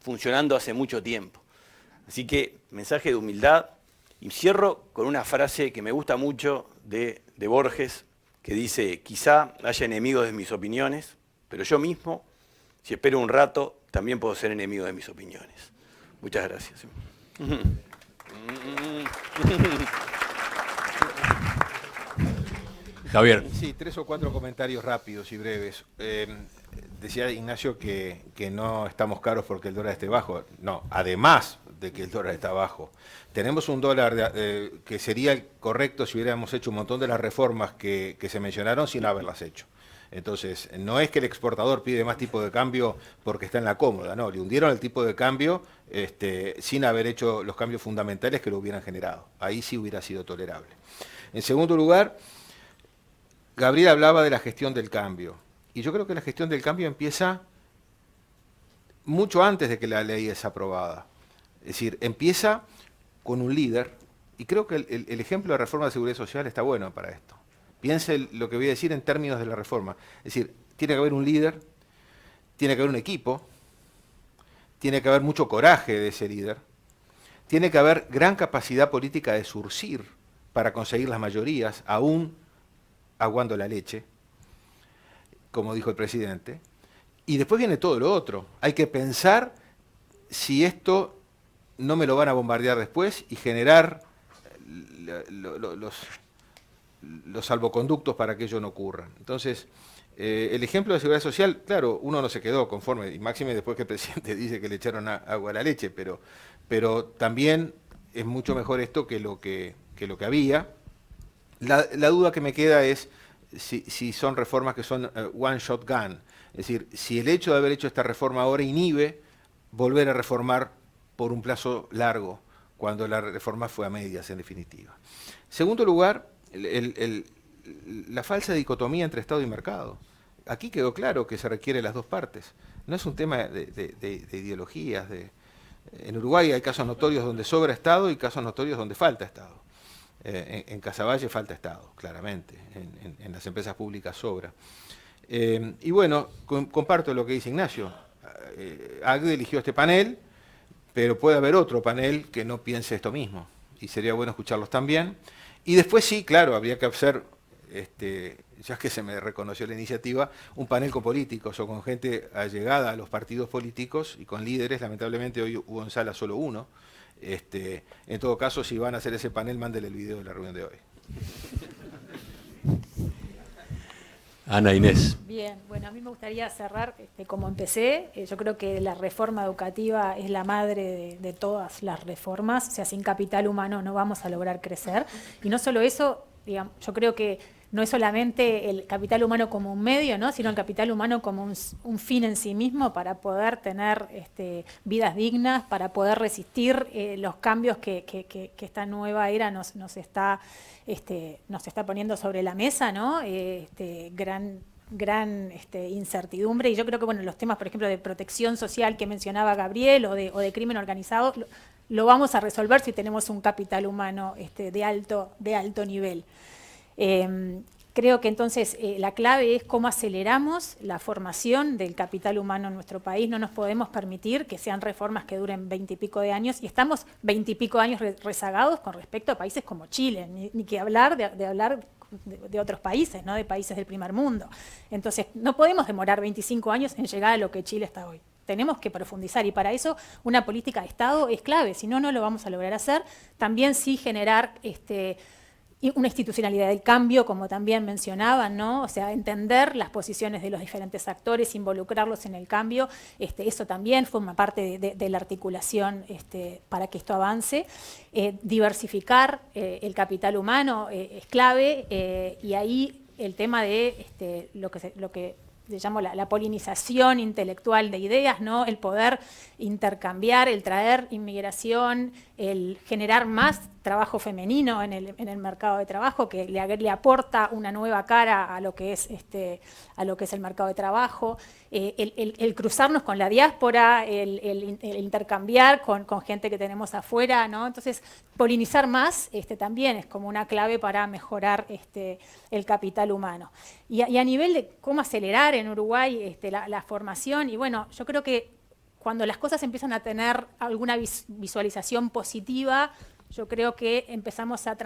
funcionando hace mucho tiempo. Así que, mensaje de humildad, y cierro con una frase que me gusta mucho de Borges, que dice: quizá haya enemigos de mis opiniones, pero yo mismo, si espero un rato, también puedo ser enemigo de mis opiniones. Muchas gracias. Javier. Sí, 3 o 4 comentarios rápidos y breves. Decía Ignacio que no estamos caros porque el dólar esté bajo. No, además de que el dólar está bajo. Tenemos un dólar que sería correcto si hubiéramos hecho un montón de las reformas que se mencionaron sin haberlas hecho. Entonces, no es que el exportador pide más tipo de cambio porque está en la cómoda, no, le hundieron el tipo de cambio sin haber hecho los cambios fundamentales que lo hubieran generado. Ahí sí hubiera sido tolerable. En segundo lugar, Gabriel hablaba de la gestión del cambio. Y yo creo que la gestión del cambio empieza mucho antes de que la ley es aprobada. Es decir, empieza con un líder, y creo que el ejemplo de reforma de seguridad social está bueno para esto. Piense lo que voy a decir en términos de la reforma. Es decir, tiene que haber un líder, tiene que haber un equipo, tiene que haber mucho coraje de ese líder, tiene que haber gran capacidad política de surcir para conseguir las mayorías, aún aguando la leche, como dijo el presidente, y después viene todo lo otro. Hay que pensar si esto no me lo van a bombardear después y generar los salvoconductos para que ello no ocurra. Entonces, el ejemplo de seguridad social, claro, uno no se quedó conforme, y máxime después que el presidente dice que le echaron agua a la leche, pero también es mucho mejor esto que lo que había. La duda que me queda es si son reformas que son one shot gun, es decir, si el hecho de haber hecho esta reforma ahora inhibe volver a reformar por un plazo largo, cuando la reforma fue a medias en definitiva. En segundo lugar, la falsa dicotomía entre Estado y mercado. Aquí quedó claro que se requiere las dos partes. No es un tema de ideologías. En Uruguay hay casos notorios donde sobra Estado y casos notorios donde falta Estado. En Casaballe falta Estado, claramente. En las empresas públicas sobra. Y bueno, comparto lo que dice Ignacio. ACDE eligió este panel, pero puede haber otro panel que no piense esto mismo. Y sería bueno escucharlos también. Y después sí, claro, habría que hacer, ya que se me reconoció la iniciativa, un panel con políticos o con gente allegada a los partidos políticos y con líderes. Lamentablemente hoy hubo en sala solo uno. En todo caso, si van a hacer ese panel, mándenle el video de la reunión de hoy. Ana Inés. Bien, bueno, a mí me gustaría cerrar como empecé. Yo creo que la reforma educativa es la madre de todas las reformas. O sea, sin capital humano no vamos a lograr crecer. Y no solo eso, digamos, yo creo que no es solamente el capital humano como un medio, ¿no?, sino el capital humano como un fin en sí mismo para poder tener vidas dignas, para poder resistir los cambios que esta nueva era nos está poniendo sobre la mesa, ¿no? Gran incertidumbre. Y yo creo que bueno, los temas, por ejemplo, de protección social que mencionaba Gabriel o de crimen organizado, lo vamos a resolver si tenemos un capital humano de alto nivel. Creo que entonces la clave es cómo aceleramos la formación del capital humano en nuestro país. No nos podemos permitir que sean reformas que duren 20 y pico de años, y estamos 20 y pico de años rezagados con respecto a países como Chile, ni que hablar de otros países, ¿no?, de países del primer mundo. Entonces no podemos demorar 25 años en llegar a lo que Chile está hoy. Tenemos que profundizar, y para eso una política de Estado es clave, si no, no lo vamos a lograr hacer. También sí generar una institucionalidad del cambio, como también mencionaban, ¿no? O sea, entender las posiciones de los diferentes actores, involucrarlos en el cambio, eso también forma parte de la articulación para que esto avance. Diversificar el capital humano es clave, y ahí el tema de lo que le llamo la polinización intelectual de ideas, ¿no?, el poder intercambiar, el traer inmigración, el generar más trabajo femenino en el mercado de trabajo, que le aporta una nueva cara a lo que es el mercado de trabajo, el cruzarnos con la diáspora, el intercambiar con gente que tenemos afuera, ¿no? Entonces, polinizar más también es como una clave para mejorar el capital humano. Y a nivel de cómo acelerar en Uruguay la formación, y bueno, yo creo que cuando las cosas empiezan a tener alguna visualización positiva, yo creo que empezamos a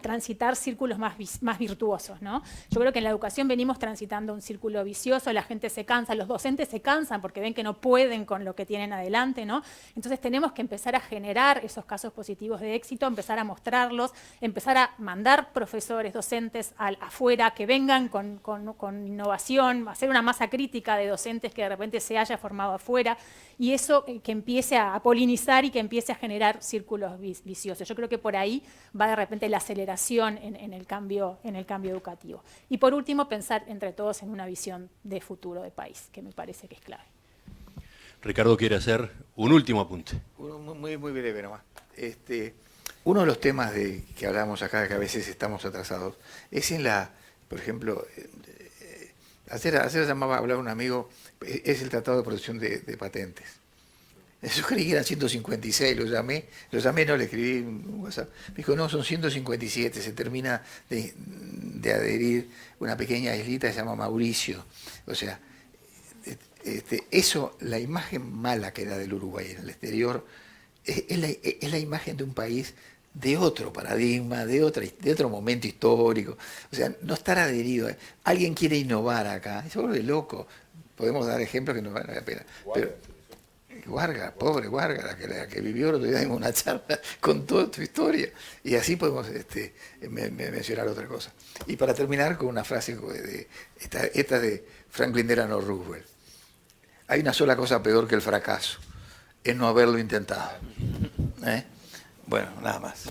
transitar círculos más virtuosos, ¿no? Yo creo que en la educación venimos transitando un círculo vicioso, la gente se cansa, los docentes se cansan porque ven que no pueden con lo que tienen adelante, ¿no? Entonces tenemos que empezar a generar esos casos positivos de éxito, empezar a mostrarlos, empezar a mandar profesores, docentes afuera que vengan con innovación, hacer una masa crítica de docentes que de repente se haya formado afuera, y eso que empiece a polinizar y que empiece a generar círculos viciosos. Yo creo que por ahí va de repente la aceleración en el cambio educativo. Y por último, pensar entre todos en una visión de futuro de país, que me parece que es clave. Ricardo quiere hacer un último apunte. Muy breve nomás. Uno de los temas que hablamos acá, que a veces estamos atrasados, es por ejemplo, ayer hablaba un amigo, es el Tratado de Protección de Patentes. Yo creí que eran 156, lo llamé, no, le escribí un WhatsApp. Me dijo, no, son 157, se termina de adherir una pequeña islita que se llama Mauricio. O sea, eso, la imagen mala que da del Uruguay en el exterior, es la imagen de un país de otro paradigma, de otro momento histórico. O sea, no estar adherido. Alguien quiere innovar acá, se vuelve loco. Podemos dar ejemplos que no valen la pena. Pero Guarga, pobre Guarga, la que vivió el otro día en una charla con toda tu historia. Y así podemos mencionar otra cosa. Y para terminar con una frase esta de Franklin Delano Roosevelt. Hay una sola cosa peor que el fracaso, es no haberlo intentado. Bueno, nada más.